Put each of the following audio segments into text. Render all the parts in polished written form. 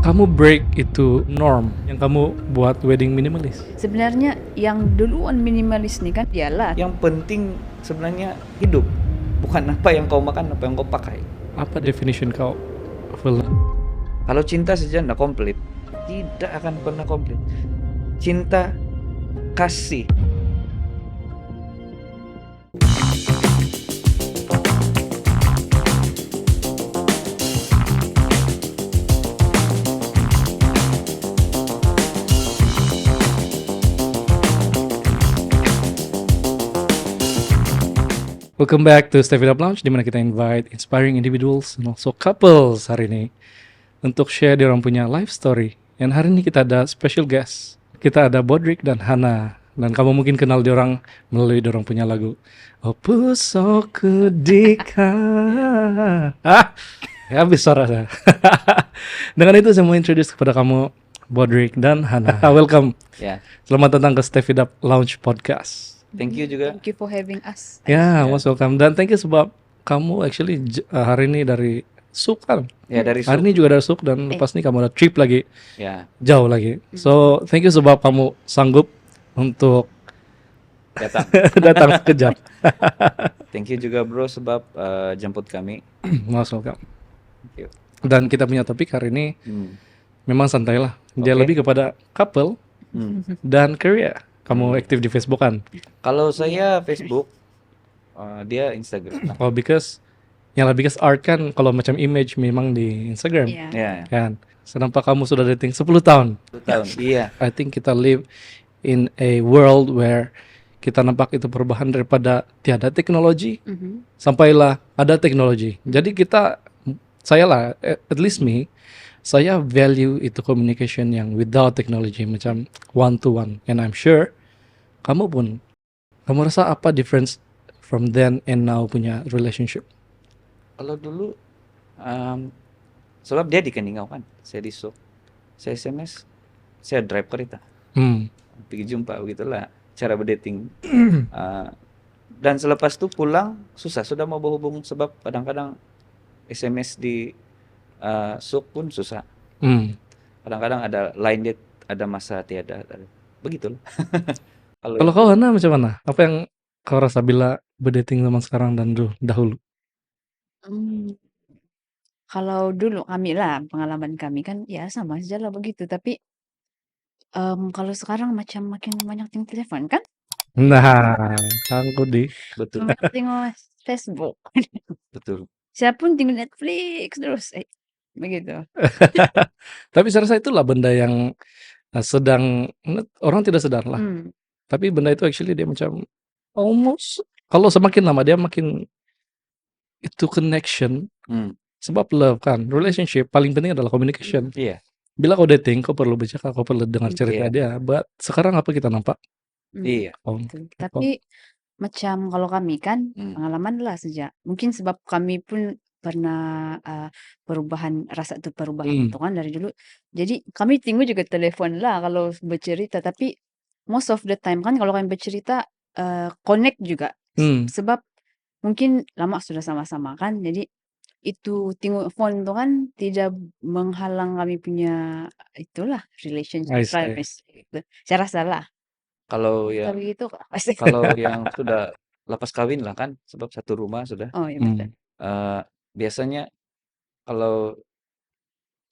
kamu break itu norm yang kamu buat wedding minimalis? Sebenarnya yang duluan minimalis nih kan dialah. Yang penting sebenarnya hidup, bukan apa yang kau makan, apa yang kau pakai. Apa definition kau? Kalau cinta saja tidak komplit, tidak akan pernah komplit. Cinta, kasih. Welcome back to Step It Up Lounge, di mana kita invite inspiring individuals and also couples hari ini untuk share dia orang punya life story. Dan hari ini kita ada special guest. Kita ada Bodrick dan Hana. Dan kamu mungkin kenal dia orang melalui dia orang punya lagu Opusoku Dika. Ya habis suara saya. Dengan itu saya mau introduce kepada kamu Bodrick dan Hana. Welcome. Ya, Selamat datang ke Step It Up Lounge Podcast. thank you juga. Thank you for having us. Ya, most welcome. Dan thank you sebab kamu actually hari ini dari Suk kan? Ya dari Hari ini juga dari Suk dan lepas ini kamu ada trip lagi, ya jauh lagi. So, thank you sebab kamu sanggup untuk datang. datang sekejap. Thank you juga bro sebab jemput kami. Most welcome. Thank you. Dan kita punya topik hari ini memang santai lah. Dia Oke. lebih kepada couple dan career. Kamu aktif di Facebook kan? Kalau saya Facebook, dia Instagram. Oh, because because art kan kalau macam image memang di Instagram. Iya. Ya, Kan? Sedangkan kamu sudah dating 10 tahun. 1 tahun. Iya. I think kita live in a world where kita nampak itu perubahan daripada tiada teknologi sampailah ada teknologi. Jadi saya lah, at least me, saya value itu communication yang without technology, macam one to one. And I'm sure kamu pun, kamu rasa apa difference from then and now punya relationship? Kalau dulu, sebab dia di Keningau kan, saya di Suk, saya SMS, saya drive kereta, pergi jumpa, begitulah cara berdating. Dan selepas itu pulang susah, sudah mau berhubung sebab kadang-kadang SMS di Suk pun susah. Kadang-kadang ada line date, ada masa tiada, begitulah. Kalau kau Hana macam mana? Apa yang kau rasa bila berdating zaman sekarang dan dahulu? Kalau dulu kami lah, pengalaman kami kan ya sama saja lah begitu. Tapi kalau sekarang macam makin banyak tengok telepon kan? Nah, aku di betul, Banyak tengok Facebook. betul. Siapapun tengok Netflix terus. Begitu. Tapi saya rasa itulah benda yang sedang orang tidak sadar lah. Tapi benda itu actually dia macam almost kalau semakin lama dia makin itu connection. Sebab love kan, relationship paling penting adalah communication. Iya. Bila kau dating, kau perlu bercakap, kau perlu dengar cerita Iya. dia. But sekarang apa kita nampak? Iya. Betul. Tapi macam kalau kami kan pengalaman lah saja. Mungkin sebab kami pun pernah rasa itu perubahan itu kan dari dulu. Jadi kami tunggu juga telepon lah kalau bercerita. Tapi most of the time kan kalau kami bercerita connect juga. Sebab mungkin lama sudah sama-sama kan. Jadi itu tengok phone itu kan tidak menghalang kami punya itulah relationship I see. privacy gitu. Saya rasa lah. Kalau Kalau yang gitu kalau yang sudah lepas kawin lah kan, sebab satu rumah sudah. oh ya betul. Biasanya kalau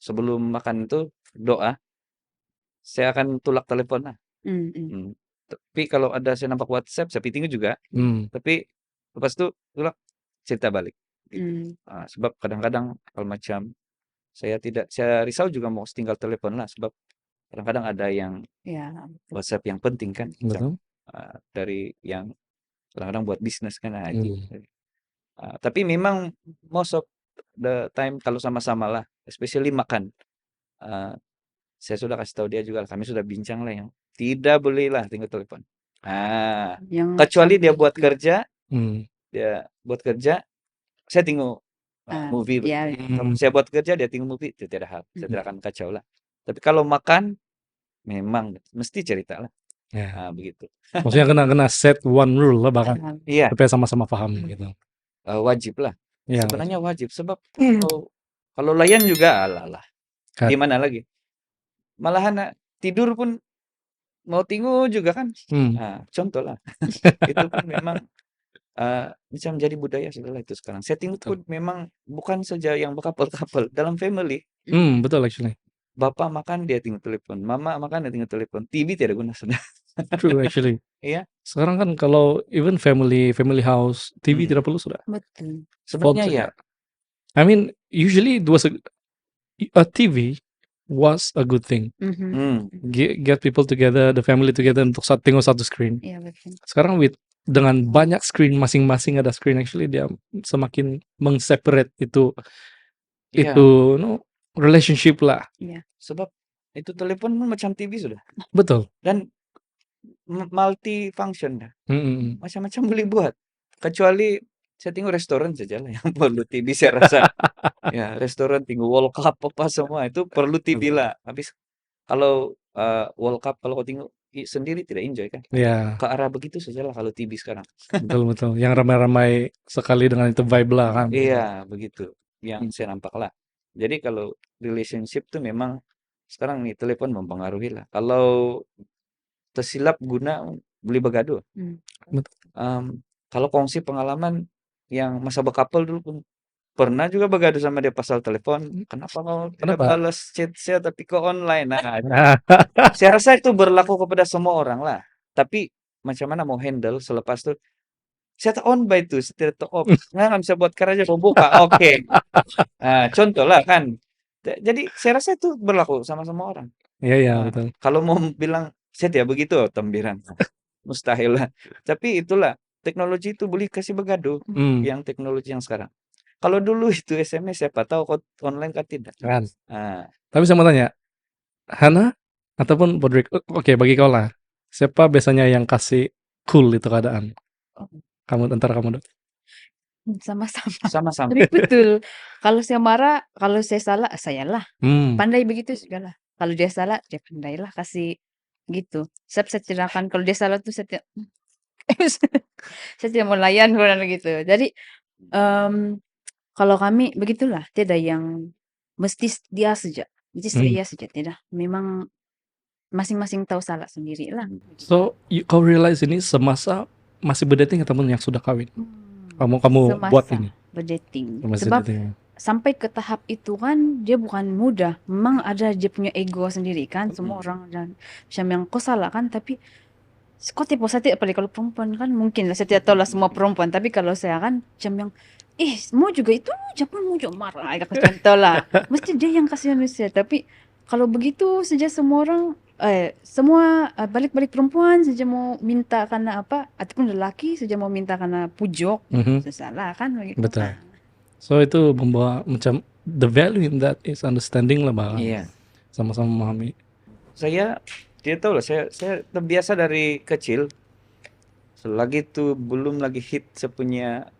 sebelum makan itu doa, saya akan tulak telepon lah. Tapi kalau ada saya nampak WhatsApp, saya tinggal juga. Tapi lepas itu tulak cerita balik. Sebab kadang-kadang kalau macam saya risau juga mau tinggal telepon lah, sebab kadang-kadang ada yang Ya, WhatsApp yang penting kan, Betul. dari yang kadang-kadang buat bisnis kan itu. Tapi memang most of the time kalau sama-sama lah, especially makan, saya sudah kasih tahu dia juga, kami sudah bincang lah yang tidak boleh lah tinggal telepon. yang Kecuali dia sampai buat itu. kerja, Hmm. saya tengok movie. Ya, Kalau saya buat kerja, dia tengok movie, itu tidak hal, saya tidak akan kacau lah. Tapi kalau makan, memang mesti cerita lah. Ya. Begitu. Maksudnya kena set one rule lah bahkan Iya, supaya sama-sama paham gitu. wajib lah. Ya, Sebenarnya wajib sebab kalau layan juga alah. Cut. Di mana lagi? Malahan tidur pun mau tinggu juga kan. Nah, contoh lah. Itu pun memang macam jadi budaya sudah itu sekarang. Setting Betul. pun memang bukan saja yang berkapal-kapal dalam family. Betul actually. Bapak makan dia tengok telepon, mama makan dia tengok telepon, TV tidak guna sudah. True actually. Iya. Sekarang kan kalau even family house, TV tidak perlu sudah. Betul. Sebenarnya Phone ya. saja. I mean, usually it was a TV was a good thing. Get people together, the family together untuk tengok satu screen. Iya betul. Sekarang dengan banyak screen, masing-masing ada screen, actually dia semakin meng-separate itu Iya. relationship lah. Iya. Sebab itu telepon pun macam TV sudah. Betul. Dan multi function dah. Mm-mm. Macam-macam boleh buat. Kecuali saya tengok restoran saja lah yang perlu TV saya rasa. Ya, restoran tengok World Cup apa semua itu perlu TV lah. Habis kalau World Cup kalau kau tengok sendiri tidak enjoy kan? Ya, Ke arah begitu saja lah kalau TV sekarang. betul. Yang ramai-ramai sekali dengan itu vibe lah kan. Iya, begitu. Yang saya nampak lah. Jadi kalau relationship tuh memang sekarang nih telepon mempengaruhi lah. Kalau tersilap guna beli begaduh. Betul. Kalau kongsi pengalaman yang masa berkapal dulu pun pernah juga begaduh sama dia pasal telepon. Kenapa kau tidak Kenapa? balas chat saya tapi kau online? Nah, saya rasa itu berlaku kepada semua orang lah. Tapi macam mana mau handle selepas itu? Saya tak on by itu, saya tak off. Nggak bisa buat kerja mau buka. Oke. Nah, contoh lah kan. Jadi saya rasa itu berlaku sama semua orang. Iya, betul. Kalau mau bilang saya tidak begitu, tambiran. Mustahil lah. Tapi itulah teknologi itu boleh kasih begaduh. Yang teknologi yang sekarang. Kalau dulu itu SMS siapa tahu kau online kan tidak. Kan. Tapi saya mau tanya, Hana ataupun Podrick, oke bagi kau lah, siapa biasanya yang kasih cool itu keadaan? Antara kamu dong. Sama-sama. Sama-sama. Tapi betul. Kalau saya marah, kalau saya salah, saya lah. Pandai begitu segala. Kalau dia salah, dia pandai lah kasih gitu. Saya ceritakan kalau dia salah tuh saya tidak mau layan gitu. Jadi kalau kami begitulah, tidak yang mesti dia saja, mesti saya saja, tidak. Memang masing-masing tahu salah sendiri lah. So, kau realize ini semasa masih berdating ataupun yang sudah kawin? Kamu buat ini? Berdating. Sebab sampai ke tahap itu kan dia bukan mudah. Memang ada dia punya ego sendiri kan. Semua orang dan macam yang kau salah kan, tapi kok tipe saya tidak, apalagi kalau perempuan kan mungkin lah, saya tidak tahu lah semua perempuan, tapi kalau saya kan macam yang mau juga itu jangan mau juga marah agak contoh lah. Mesti dia yang kasih manusia, tapi kalau begitu saja semua orang semua balik-balik perempuan saja mau minta karena apa, ataupun lelaki saja mau minta karena pujok, salah kan begitu. Betul. So itu membawa macam the value in that is understanding lah bahwa sama-sama memahami. Saya tidak tahu lah, saya terbiasa dari kecil. Selagi itu belum lagi hit saya punya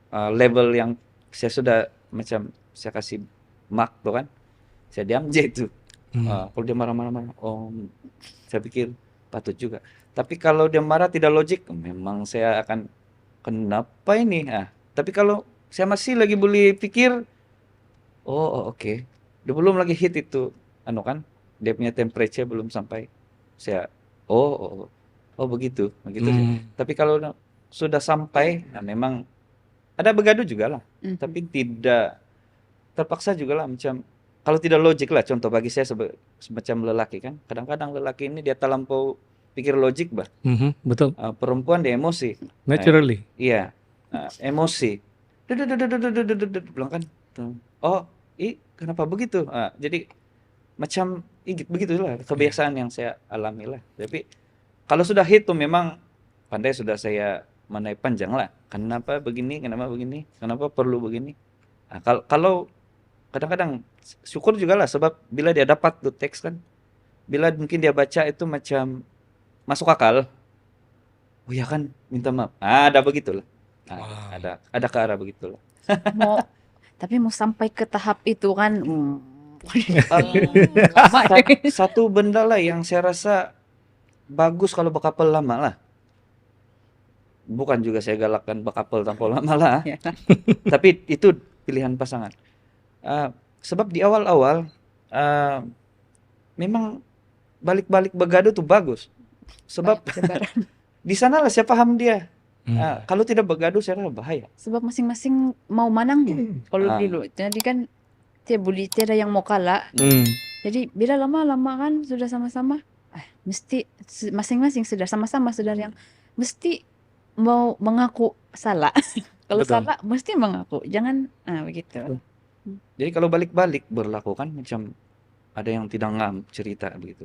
level yang saya sudah macam saya kasih mark tuh kan, saya diam aja itu. Kalau dia marah-marah, saya pikir patut juga. Tapi kalau dia marah tidak logik, memang saya akan kenapa ini? Tapi kalau saya masih lagi boleh pikir, oke. Dia belum lagi hit itu, kan? Dia punya temperature belum sampai. Saya, begitu sih. Tapi kalau sudah sampai, memang ada begaduh juga lah. Tapi tidak terpaksa juga lah, macam kalau tidak logik lah. Contoh bagi saya semacam lelaki kan. Kadang-kadang lelaki ini dia terlampau pikir logik bah. Betul. Perempuan dia emosi. Naturally. Iya. Emosi. Bilang kan. Kenapa begitu? Jadi macam begitulah kebiasaan yang saya alami lah. Tapi kalau sudah hit tuh memang pandai sudah saya menaik panjang lah. Kenapa begini? Kenapa perlu begini? Kalau kadang-kadang syukur juga lah, sebab bila dia dapat tuh teks kan, bila mungkin dia baca itu macam masuk akal. Oh ya kan, minta maaf. Ada begitulah. Ada ke arah begitulah. Tapi mau sampai ke tahap itu kan satu benda lah yang saya rasa bagus kalau berkapal lama lah. Bukan juga saya galakkan berkapal tanpa lama lah. Tapi itu pilihan pasangan. Sebab di awal-awal uh, memang balik-balik begadu tuh bagus. Sebab di sanalah saya paham dia. Kalau tidak begadu saya rasa bahaya. Sebab masing-masing mau menang kalau dulu. Jadi kan tiada yang mau kalah. Jadi bila lama-lama kan sudah sama-sama, mesti masing-masing sudah sama-sama sudah yang mesti mau mengaku salah. Kalau salah mesti mengaku, jangan begitu. Jadi kalau balik-balik berlaku kan macam ada yang tidak ngam cerita begitu,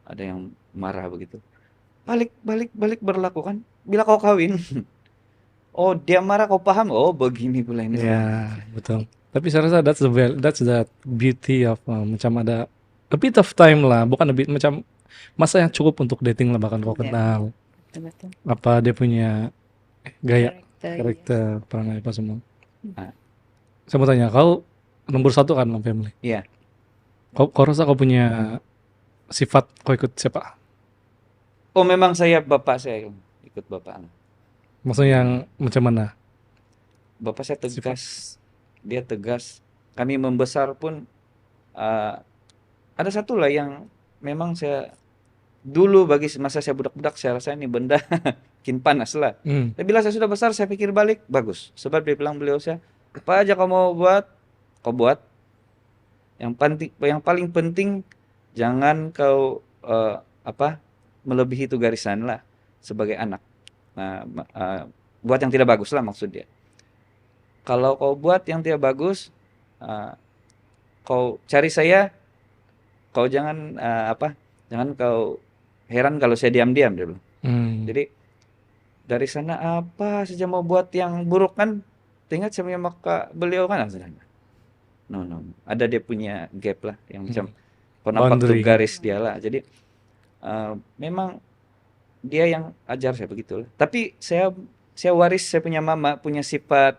ada yang marah begitu. Balik berlaku kan. Bila kau kawin, oh dia marah kau paham, oh begini pula ini. Ya, betul. Tapi saya rasa that's the beauty of macam ada a bit of time lah, bukan a bit, macam masa yang cukup untuk dating lah, bahkan kau kenal Betul. apa dia punya gaya, karakter, Karakter, perangai apa semua. Saya mau tanya, kau nomor 1 kan dalam family? Iya. Kau rasa kau punya sifat kau ikut siapa? Oh memang bapak saya ikut bapak. Maksudnya yang macam mana? Bapak saya tegas, dia tegas. Kami membesar pun ada satu lah yang memang saya dulu bagi masa saya budak-budak saya rasa ini benda makin panas lah. Tapi bila saya sudah besar saya pikir balik bagus. Sebab dia bilang beliau saya, apa aja kau mau buat, kau buat. Yang paling penting jangan kau melebihi itu garisan lah sebagai anak. Nah, buat yang tidak bagus lah maksud dia. Kalau kau buat yang tidak bagus, kau cari saya, kau jangan jangan kau heran kalau saya diam-diam dia bilang. Jadi dari sana apa saja mau buat yang buruk kan, ingat sama maka beliau kan no, ada dia punya gap lah yang macam nampak tuh garis dia lah. Jadi memang dia yang ajar saya begitulah. Tapi saya waris saya punya mama punya sifat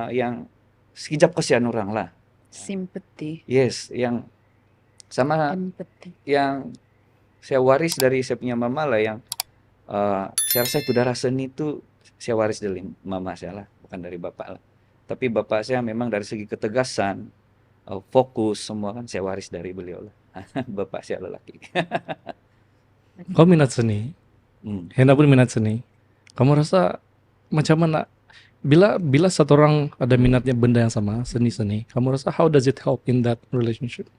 yang sekejap kasihan orang lah. Simpati. Yes, yang sama empathy. Yang saya waris dari saya punya mama lah, yang saya rasa itu darah seni itu saya waris dari mama saya lah, bukan dari bapak lah. Tapi bapak saya memang dari segi ketegasan, fokus semua kan saya waris dari beliau lah. Bapak saya lelaki. Kau minat seni, Hena pun minat seni. Kamu rasa macam mana bila satu orang ada minatnya benda yang sama, seni, kamu rasa how does it help in that relationship?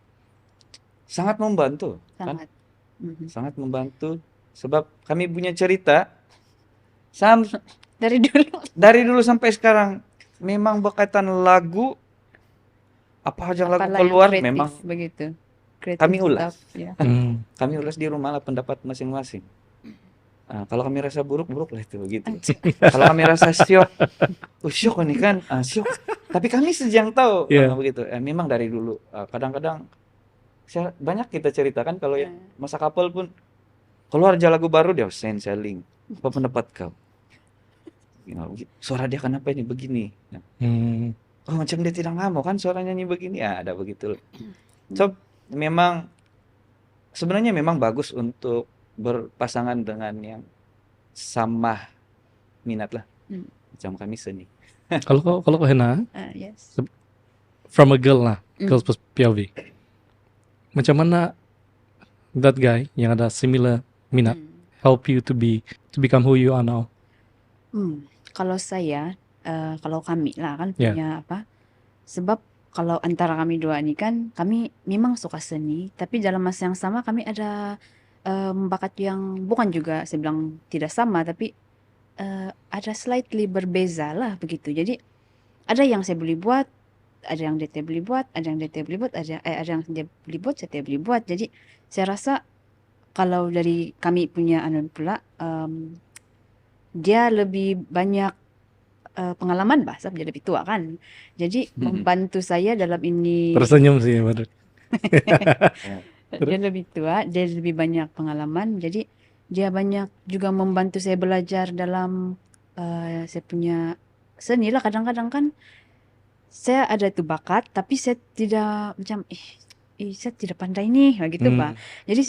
Sangat membantu. Sangat. Kan? Sangat membantu. Sebab kami punya cerita dari dulu sampai sekarang memang berkaitan lagu, apa aja lagu keluar kreatif, memang begitu. Kreatif kami ulas. Ya. Kami ulas di rumah lah pendapat masing-masing. Kalau kami rasa buruk lah itu begitu. Kalau kami rasa syok ini kan syok. Tapi kami sejang tahu begitu. Memang dari dulu kadang-kadang banyak kita ceritakan kalau yang masa couple pun keluar aja lagu baru dia saya link. Apa pendapat kau? Suara dia kenapa ini begini? Oh macam dia tidak ngamuk kan suaranya nyanyi begini. Ada begitu. So memang sebenarnya memang bagus untuk berpasangan dengan yang sama minat lah. Macam kami seni. Kalau Hena, yes. From a girl lah, girl's POV. Macam mana that guy yang ada similar minat help you to become who you are now? Kalau saya, kalau kami lah kan punya apa? Sebab kalau antara kami dua ini kan kami memang suka seni, tapi dalam masa yang sama kami ada bakat yang bukan juga saya bilang tidak sama, tapi ada slightly berbeza lah begitu. Jadi ada yang saya boleh buat, ada yang dia boleh buat, ada yang dia boleh buat, ada yang dia boleh buat, saya boleh buat. Jadi saya rasa kalau dari kami punya pula dia lebih banyak pengalaman bahasa, dia lebih tua kan. Jadi membantu saya dalam ini. Tersenyum sih baru. Dia lebih tua, dia lebih banyak pengalaman. Jadi dia banyak juga membantu saya belajar dalam saya punya seni lah. Kadang-kadang kan saya ada itu bakat, tapi saya tidak macam saya tidak pandai nih gitu Pak. Jadi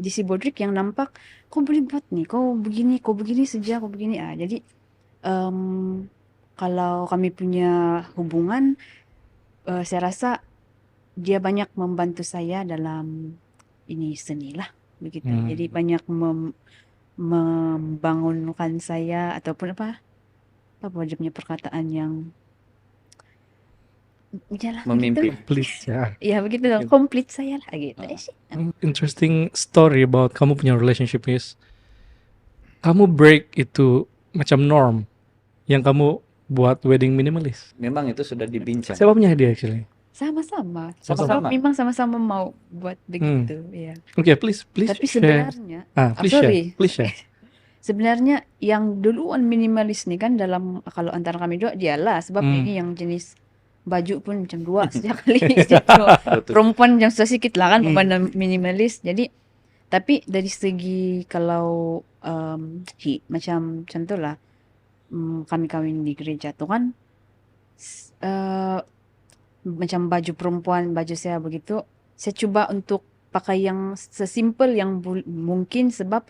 si Bodrik yang nampak kau boleh buat nih, kau begini saja, kau begini. Jadi kalau kami punya hubungan, saya rasa dia banyak membantu saya dalam ini seni lah begitu. Jadi banyak membangunkan saya ataupun apa dia punya perkataan yang jalan gitu. Memimpin. Please ya. Ya begitu dong, komplit saya lah gitu sih. Interesting story about kamu punya relationship is kamu break itu macam norm yang kamu buat wedding minimalis. Memang itu sudah dibincang. Siapa punya hadiah actually? Sama-sama. Sama-sama. Memang sama-sama mau buat begitu, ya. Okay, please Tapi share. sebenarnya, Please share. sebenarnya yang duluan minimalis nih kan dalam kalau antara kami dua dialah sebab ini yang jenis baju pun macam dua sejak kali perempuan yang sedikit lah kan pemandang minimalis. Jadi tapi dari segi kalau macam contoh lah kami kawin di gereja tuh kan macam baju perempuan, baju saya begitu, saya coba untuk pakai yang sesimpel yang mungkin sebab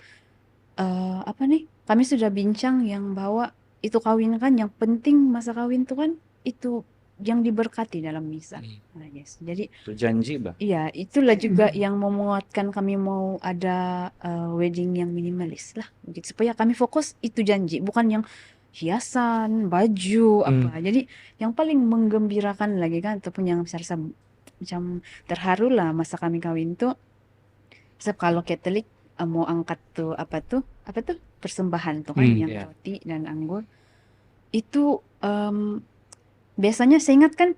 kami sudah bincang yang bahwa itu kawin kan yang penting masa kawin tuh kan itu yang diberkati dalam misa. Yes. Jadi itu janji, Bah. Iya, itulah juga yang menguatkan kami mau ada wedding yang minimalis lah, begitu supaya kami fokus itu janji, bukan yang hiasan, baju apa. Jadi yang paling menggembirakan lagi kan ataupun yang saya rasa macam terharu lah masa kami kawin tuh, sebab kalau Katolik mau angkat tuh apa tuh persembahan tuh kan yang roti dan anggur itu biasanya saya ingat kan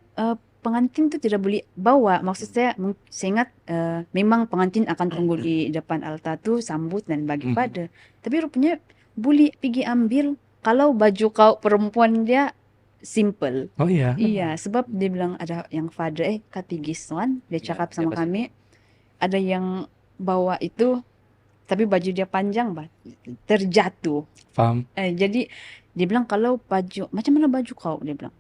pengantin tuh tidak boleh bawa. Maksud saya ingat memang pengantin akan tunggu di depan altar tuh sambut dan bagi pada. Tapi rupanya boleh pergi ambil kalau baju kau perempuan dia simple. Oh iya. Iya, sebab dia bilang ada yang father katigis kan, dia cakap sama kami ada yang bawa itu tapi baju dia panjang terjatuh. Paham. Jadi dia bilang kalau baju macam mana baju kau, dia bilang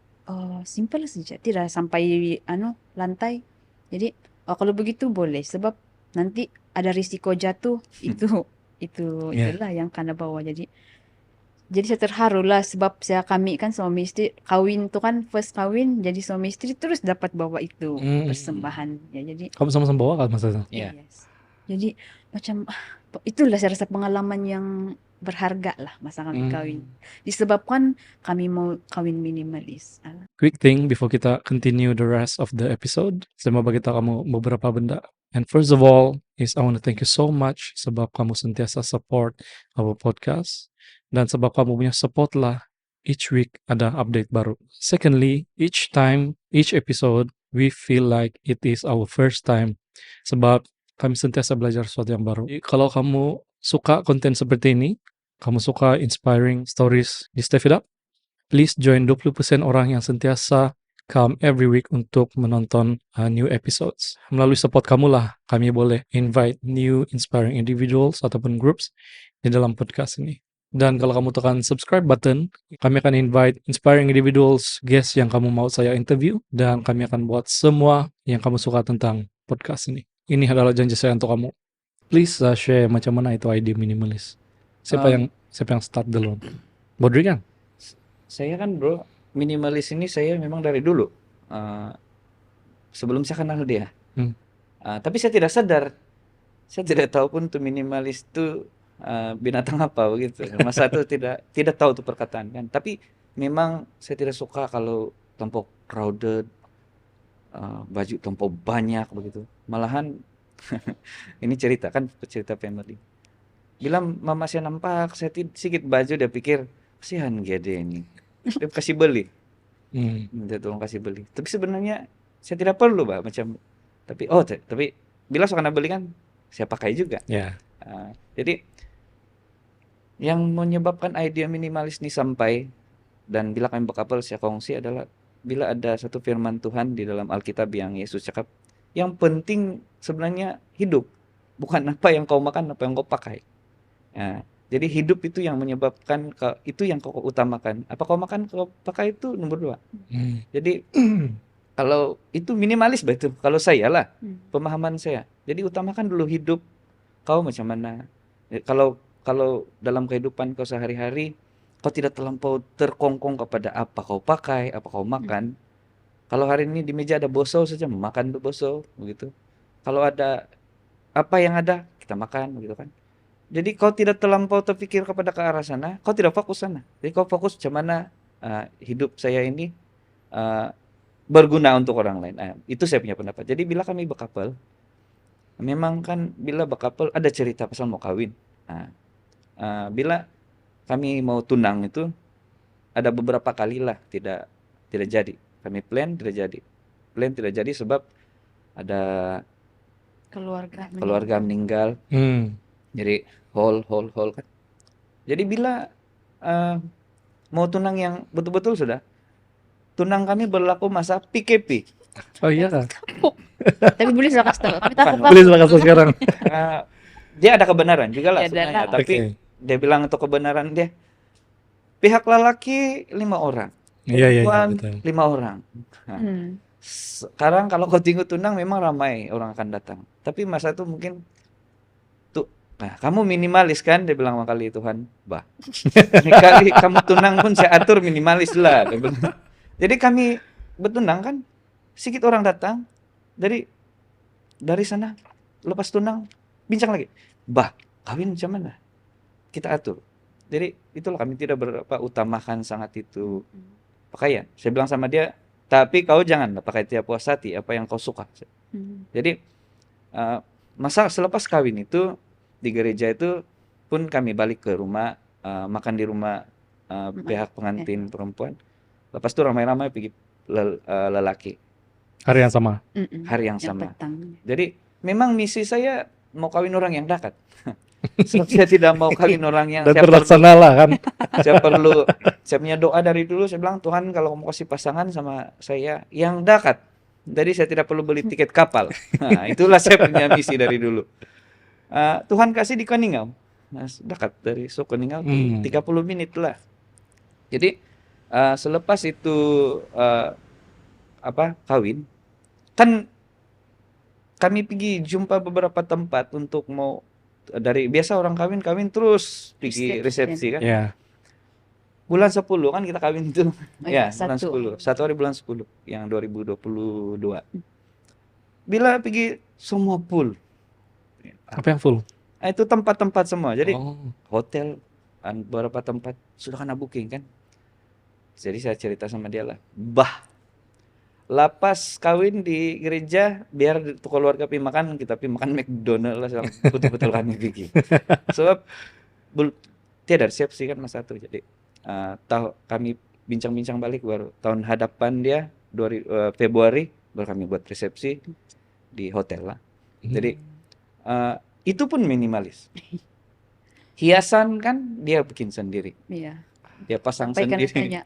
simple saja, tidak sampai lantai. Jadi kalau begitu boleh sebab nanti ada risiko jatuh itulah yang karena bawa. Jadi saya terharu lah sebab kami kan suami istri kawin tuh kan first kawin, jadi suami istri terus dapat bawa itu persembahan ya. Jadi kamu sama-sama bawa kan masa itu? Yes. Jadi macam itulah saya rasa pengalaman yang berharga lah masa kami kawin. Disebabkan kami mau kawin minimalis. Quick thing before kita continue the rest of the episode, saya mau bagi tahu kamu beberapa benda. And first of all is I want to thank you so much sebab kamu sentiasa support our podcast dan sebab kamu punya support lah each week ada update baru. Secondly, each episode we feel like it is our first time sebab kami sentiasa belajar sesuatu yang baru. Kalau kamu suka konten seperti ini, kamu suka inspiring stories di Step It Up, please join 20% orang yang sentiasa come every week untuk menonton new episodes. Melalui support kamu lah, kami boleh invite new inspiring individuals ataupun groups di dalam podcast ini. Dan kalau kamu tekan subscribe button, kami akan invite inspiring individuals, guests yang kamu mau saya interview, dan kami akan buat semua yang kamu suka tentang podcast ini. Ini adalah janji saya untuk kamu. Please share macam mana itu ide minimalis. Siapa yang start dulu? Bodri kan? Saya kan bro, minimalis ini saya memang dari dulu. Sebelum saya kenal dia. Tapi saya tidak sadar. Saya tidak tahu pun tuh minimalis itu binatang apa begitu. Masa itu tidak tahu tuh perkataan kan. Tapi memang saya tidak suka kalau terlampau crowded, baju terlampau banyak begitu. Malahan ini cerita family. Bila mama saya nampak saya sedikit baju, dia pikir kasihan gede ini, dia kasih beli, minta tolong kasih beli. Tapi sebenarnya saya tidak perlu macam. Tapi bila suka beli kan saya pakai juga. Jadi yang menyebabkan ide minimalis ini sampai dan bila kami berkapal saya kongsi adalah bila ada satu firman Tuhan di dalam Alkitab yang Yesus cakap, yang penting sebenarnya hidup, bukan apa yang kau makan, apa yang kau pakai. Jadi hidup itu yang menyebabkan itu yang kau utamakan. Apa kau makan, kau pakai itu nomor 2. Jadi kalau itu minimalis betul. Kalau saya lah, pemahaman saya. Jadi utamakan dulu hidup kau macam mana. Kalau dalam kehidupan kau sehari-hari, kau tidak terlampau terkongkong kepada apa kau pakai, apa kau makan. Kalau hari ini di meja ada boso saja, makan tuh boso, begitu. Kalau ada apa yang ada, kita makan, begitu kan. Jadi kau tidak terlampau terpikir kepada ke arah sana, kau tidak fokus sana. Jadi kau fokus bagaimana hidup saya ini berguna untuk orang lain. Itu saya punya pendapat. Jadi bila kami berkapel, memang kan bila berkapel ada cerita pasal mau kawin. Bila kami mau tunang itu ada beberapa kali lah tidak jadi. Kami plan tidak jadi sebab ada keluarga meninggal. Jadi hall kan. Jadi bila mau tunang yang betul-betul sudah, tunang kami berlaku masa PKP. Oh iya kah? Tapi boleh saya kasih tahu. Kami takut Boleh saya kasih sekarang. Dia ada kebenaran juga lah Ya, sebenarnya, adalah. tapi dia bilang untuk kebenaran dia pihak lelaki 5 orang, Iya, perempuan betul. 5 orang. Sekarang kalau kau tunggu tunang memang ramai orang akan datang, tapi masa itu mungkin tuh, kamu minimalis kan, dia bilang makali Tuhan, bah. Ini kali kamu tunang pun saya atur minimalis lah, dia bilang. Jadi kami bertunang kan, sedikit orang datang, dari sana lepas tunang bincang lagi, bah kawin macam mana, kita atur. Jadi itulah kami tidak utamakan sangat itu pakaian. Saya bilang sama dia, tapi kau jangan pakai tiap puas hati apa yang kau suka. Jadi masa selepas kawin itu di gereja itu pun kami balik ke rumah, makan di rumah pihak pengantin perempuan. Lepas itu ramai-ramai pergi lelaki. Hari yang sama. Hari yang sama. Petang. Jadi memang misi saya mau kawin orang yang dekat. Sebab saya tidak mau kawin orang yang Dan terlaksana lah kan. saya punya doa dari dulu, saya bilang Tuhan kalau mau kasih pasangan sama saya yang dekat, jadi saya tidak perlu beli tiket kapal. Nah, itulah saya punya misi dari dulu. Tuhan kasih di Koningau, dekat dari Koningau 30 menit lah. Jadi selepas itu kawin, kan kami pergi jumpa beberapa tempat untuk mau dari biasa orang kawin terus pergi resepsi kan. Yeah. Bulan 10 kan kita kawin itu. Ya, bulan 10. 1 hari bulan 10 yang 2022. Bila pergi semua full. Apa yang full? Itu tempat-tempat semua. Jadi hotel beberapa tempat sudah kena booking kan. Jadi saya cerita sama dia lah, bah lapas kawin di gereja biar keluarga pi makan, kita pi makan McDonald lah, betul-betul kami pergi. Sebab tiada resepsi kan masa itu. Jadi kami bincang-bincang balik baru tahun hadapan dia Februari baru kami buat resepsi di hotel lah. Jadi itu pun minimalis. Hiasan kan dia bikin sendiri. Iya. Dia pasang Sampai sendiri. Tanya,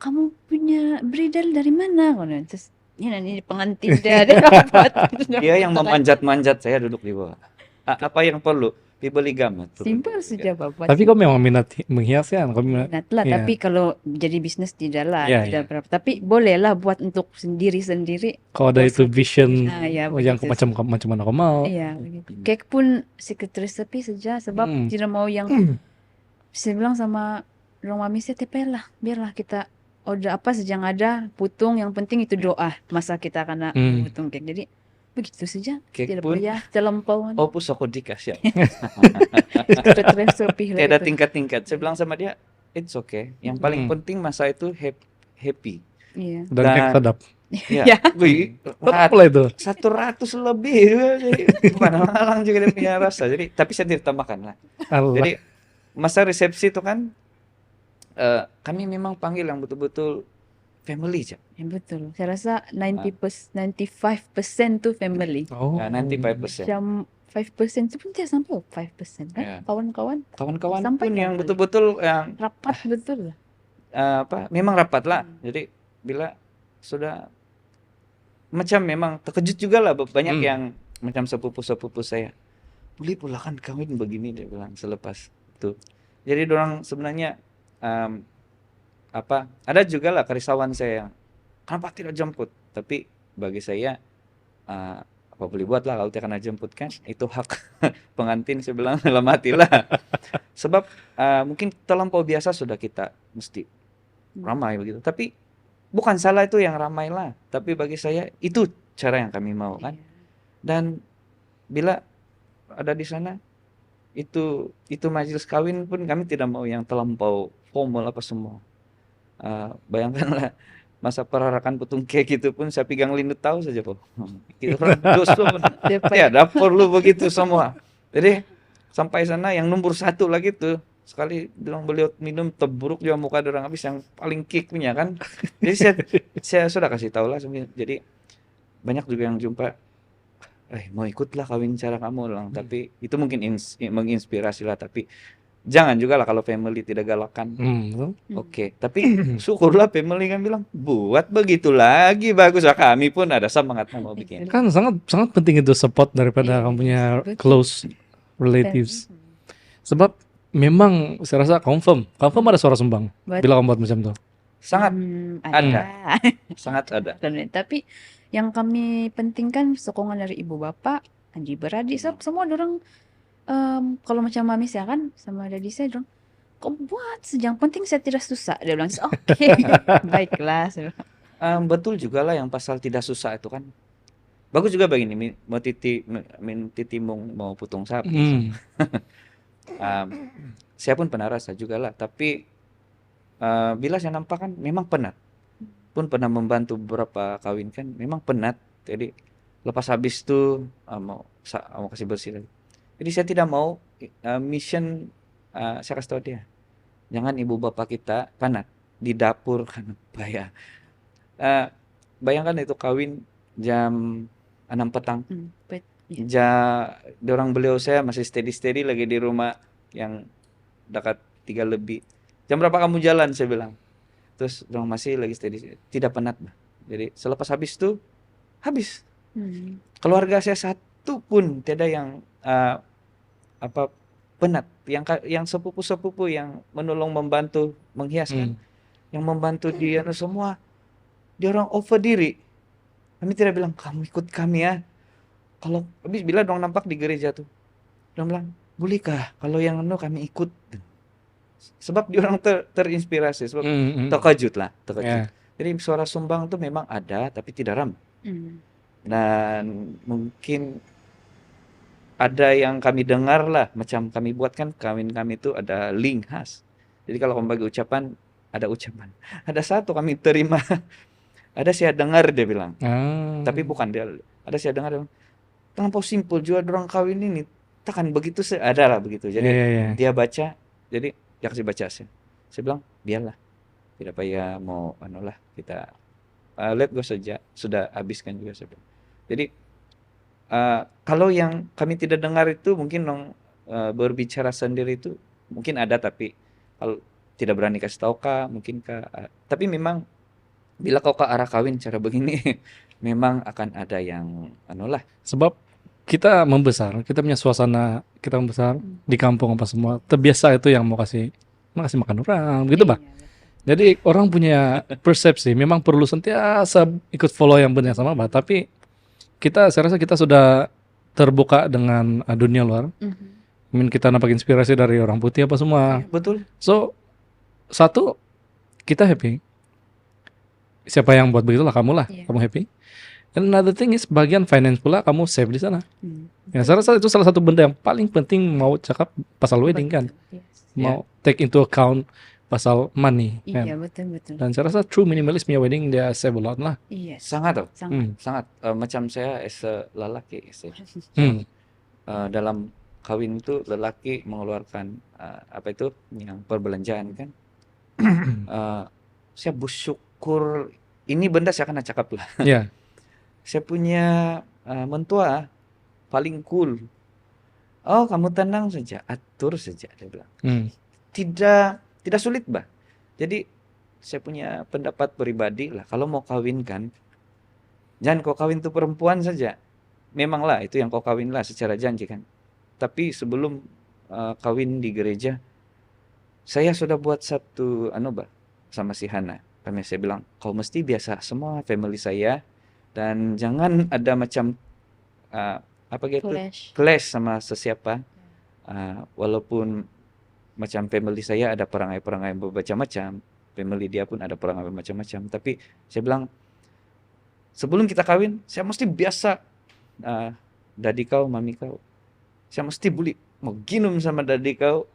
kamu punya bridal dari mana? Terus ini pengantin dia dapat. Dia yang memanjat-manjat, saya duduk di bawah. Apa yang perlu? Dibeli gamet. Simpel saja Bapak. Tapi kau memang minat menghias kan? Minat lah, Iya. tapi kalau jadi bisnis tidak lah, Iya, tidak berapa. Tapi bolehlah buat untuk sendiri-sendiri. Kalau ada itu vision ya, yang begitu. macam mana kau mau. Iya, begitu. Cake pun secret recipe saja, sebab tidak mau yang saya bilang sama orang mami saya, lah biarlah kita order apa saja yang ada, putung, yang penting itu doa masa kita kena putung cake. Jadi begitu saja, Cake tidak pun payah terlampau. opus aku dikasih. Secret recipe lah Tidak itu. tingkat-tingkat. Saya bilang sama dia, it's okay. Yang paling penting masa itu happy. Iya. Dan cake sedap. Ya, Tetap lah itu. 100 lebih. Jadi malang juga dia punya rasa. Jadi tapi saya tidak tambahkan lah. Allah. Jadi masa resepsi itu kan kami memang panggil yang betul-betul family aja. Ya, betul. Saya rasa 95% tuh family. Oh. 95%. Jam 5% itu pun tidak sampai 5% kan? Ya. Kawan-kawan Kawan-kawan Sampai pun yang family. betul-betul yang rapat betul lah. memang rapat lah. Jadi bila sudah macam memang terkejut juga lah banyak yang macam sepupu-sepupu saya. Boleh pula kan kawin begini, dia bilang selepas itu. Jadi orang sebenarnya ada juga lah kerisauan saya, kenapa tidak jemput? Tapi bagi saya apa boleh buat lah kalau tidak kena jemput kan, itu hak pengantin, saya bilang dalam hati lah. Sebab mungkin terlampau biasa sudah kita mesti ramai begitu. Tapi bukan salah itu yang ramai lah, tapi bagi saya itu cara yang kami mau kan. Iya. Dan bila ada di sana itu majelis kawin pun kami tidak mau yang terlampau formal apa semua. Bayangkanlah masa perarakan putung kek itu pun saya pegang lindut tahu saja po. Kita orang dosa pun tidak perlu begitu semua. Jadi sampai sana yang nomor 1 lagi tuh sekali bilang beliau minum terburuk juga muka orang habis yang paling kick punya kan. Jadi saya sudah kasih tahu lah. Jadi banyak juga yang jumpa, mau ikutlah kawin cara kamu lang. Tapi itu mungkin menginspirasi lah. Tapi jangan juga lah kalau family tidak galakan. Oke, tapi syukurlah family kan bilang buat begitu lagi bagus lah. Kami pun ada semangat mau bikin. Kan sangat sangat penting itu support daripada kamu punya close relatives. Sebab memang saya rasa confirm ada suara sumbang bila kamu buat macam itu. Sangat ada. Sangat ada. Tapi yang kami pentingkan sokongan dari ibu bapak, adik beradik, semua orang. Kalau macam mami saya kan sama daddy saya dong, kau buat sejang penting saya tidak susah, dia bilang oke. Baiklah. Betul juga lah yang pasal tidak susah itu kan bagus juga begini. Mau titi mau putung sapi. Saya pun pernah rasa juga lah, tapi bila saya nampak kan memang penat, pun pernah membantu beberapa kawin kan memang penat. Jadi lepas habis itu mau kasih bersih lagi. Jadi saya tidak mau mission, saya kasih tahu dia, jangan ibu bapak kita penat di dapur karena bahaya. Bayangkan itu kawin jam 6 petang. Orang beliau saya masih steady lagi di rumah yang dekat 3 lebih. Jam berapa kamu jalan saya bilang. Terus orang masih lagi steady, tidak penat. Jadi selepas habis itu habis. Keluarga saya satu pun tidak yang penat, yang sepupu yang menolong membantu menghiaskan, yang membantu dia semua, dia orang over diri. Kami tidak bilang kamu ikut kami ya. Kalau habis bila dong nampak di gereja tuh, dia bilang bolehkah kalau yang kami ikut. Sebab dia orang terinspirasi, sebab terkejut. Jadi suara sumbang tuh memang ada tapi tidak ramai. Dan mungkin ada yang kami dengar lah, macam kami buat kan kawin kami itu ada link khas. Jadi kalau kamu bagi ucapan, ada ucapan. Ada satu kami terima, ada saya dengar dia bilang, tapi bukan dia. Ada saya dengar dia bilang, terlampau simpel juga orang kawin ini, takkan begitu ada lah begitu. Jadi dia baca, jadi dia kasih baca saya. Saya bilang biarlah, tidak payah mau kita let go saja, sudah habiskan juga saya bilang. Jadi kalau yang kami tidak dengar itu mungkin berbicara sendiri itu mungkin ada, tapi kalau tidak berani kasih tahu kah mungkin kah. Tapi memang bila kau ke arah kawin cara begini memang akan ada yang sebab kita membesar, kita punya suasana, kita membesar di kampung apa semua terbiasa itu yang mau kasih makan orang begitu bah. Jadi orang punya persepsi memang perlu sentiasa ikut follow yang benar sama bah, tapi saya rasa kita sudah terbuka dengan dunia luar. Kita dapat inspirasi dari orang putih apa semua. Betul. So, satu, kita happy. Siapa yang buat begitulah kamu lah, kamu happy. And another thing is bagian finance pula kamu save di sana. Saya rasa itu salah satu benda yang paling penting mau cakap pasal wedding kan. Mau take into account pasal money. Iya, betul. Dan saya rasa true minimalist punya wedding dia save a lot lah. Iya. Sangat. Macam saya as a lelaki, dalam kawin itu lelaki mengeluarkan yang perbelanjaan kan. Saya bersyukur, ini benda saya akan cakap lah. Saya punya mentua paling cool. Oh, kamu tenang saja, atur saja dia bilang. Tidak sulit bah. Jadi saya punya pendapat pribadi lah, kalau mau kawin kan jangan kau kawin tuh perempuan saja. Memanglah itu yang kau kawin lah secara janji kan. Tapi sebelum kawin di gereja, saya sudah buat satu bah sama si Hana. Saya bilang kau mesti biasa semua family saya, dan jangan ada macam clash sama sesiapa. Walaupun macam family saya ada perangai-perangai bermacam-macam, family dia pun ada perang macam-macam. Tapi saya bilang, sebelum kita kawin, saya mesti biasa dadi kau, mami kau. Saya mesti mau ginum sama dadi kau.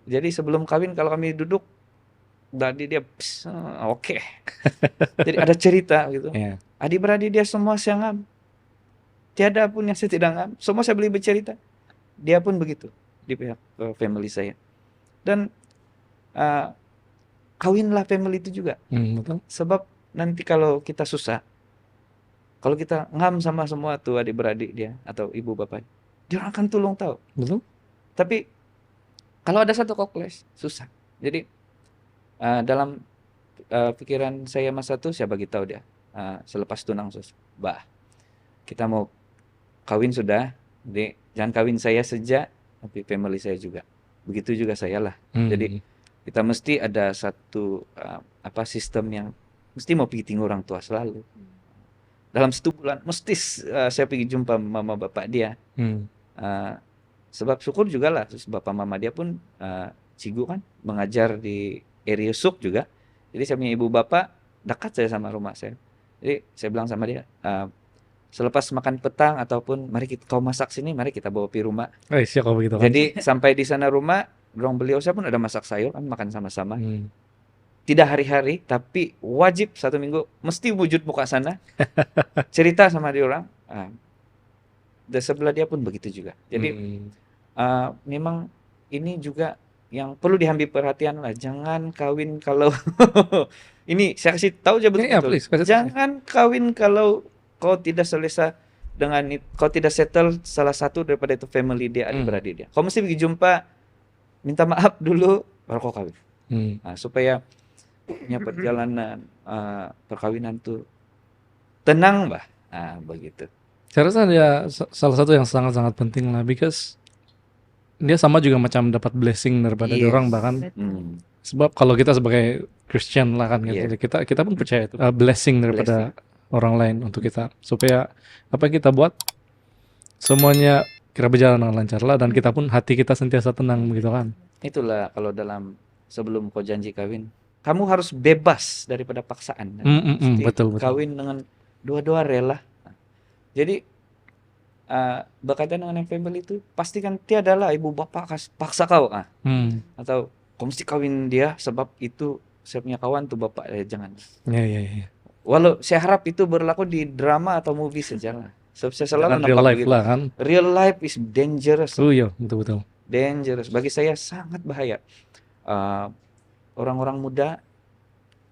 Jadi sebelum kawin kalau kami duduk, dadi dia oke. Jadi ada cerita gitu. Adik-beradik dia semua saya ngam. Tiada pun yang saya tidak ngam. Semua saya beli bercerita. Dia pun begitu di pihak family saya. Dan kawinlah family itu juga. Betul. Sebab nanti kalau kita susah, kalau kita ngam sama semua tuh adik-beradik dia atau ibu bapak, dia akan tolong tahu. Betul. Tapi kalau ada satu kokles, susah. Jadi dalam pikiran saya masa itu, saya bagi tahu dia selepas tunang, bah, kita mau kawin sudah, jadi jangan kawin saya saja, tapi family saya juga. Begitu juga saya lah. Jadi kita mesti ada satu sistem yang mesti mau pergi tinggal orang tua selalu. Dalam 1 bulan mesti saya pergi jumpa mama bapak dia. Sebab syukur juga lah, bapak mama dia pun cigu kan, mengajar di area Suk juga. Jadi saya punya ibu bapak dekat saya sama rumah saya. Jadi saya bilang sama dia, selepas makan petang ataupun mari kau masak sini, mari kita bawa pi rumah. Siap kalau begitu. Jadi sampai di sana rumah, beliau saya pun ada masak sayur kan, makan sama-sama. Tidak hari-hari, tapi wajib 1 minggu mesti wujud muka sana, cerita sama dia orang. Dan sebelah dia pun begitu juga. Jadi memang ini juga yang perlu diambil perhatian lah. Jangan kawin kalau ini saya kasih tahu aja betul-betul. Jangan kawin kalau kau tidak selesai dengan kau tidak settle salah satu daripada itu family dia, adik-beradik dia. Kau mesti pergi jumpa, minta maaf dulu, baru kau kawin. Supaya punya perjalanan perkawinan tuh tenang, bah. Begitu. Saya rasa dia salah satu yang sangat-sangat penting lah, because dia sama juga macam dapat blessing daripada orang bahkan. Sebab kalau kita sebagai Christian lah kan, gitu, kita pun percaya itu blessing daripada orang lain untuk kita, supaya apa yang kita buat semuanya kira berjalan dengan lancar lah, dan kita pun hati kita sentiasa tenang begitu kan. Itulah kalau dalam sebelum kau janji kawin, kamu harus bebas daripada paksaan. Betul. Kawin dengan dua-dua rela. Jadi berkaitan dengan yang family itu, pastikan tiadalah ibu bapak paksa kau atau kau mesti kawin dia sebab itu saya punya kawan tuh bapak, jangan. Iya. Walau saya harap itu berlaku di drama atau movie saja lah. Saya selalu nampak real life begitu. lah kan. Real life is dangerous. Iya, betul. Dangerous. Bagi saya sangat bahaya. Orang-orang muda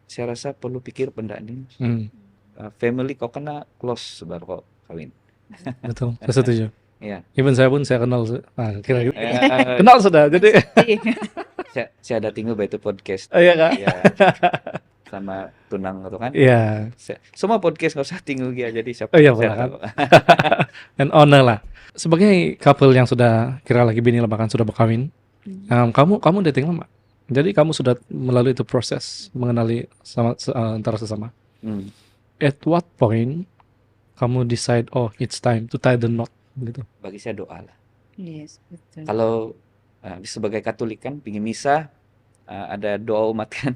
saya rasa perlu pikir benda ini. Family kau kena close baru kau kawin. Betul, saya setuju. Iya. Even saya pun saya kenal kira-kira kenal sudah. Jadi saya ada tinggal itu podcast. Iya Kak. Ya, sama tunang itu kan. Iya. Semua podcast nggak usah tinggal dia, jadi siapa. Iya kan. And honor lah. Sebagai couple yang sudah kira lagi bini lah bahkan sudah berkawin, kamu dating lama. Jadi kamu sudah melalui itu proses mengenali antara sesama. At what point kamu decide, it's time to tie the knot gitu? Bagi saya doa lah. Yes, betul. Kalau sebagai Katolik kan, pingin misa, ada doa umat kan.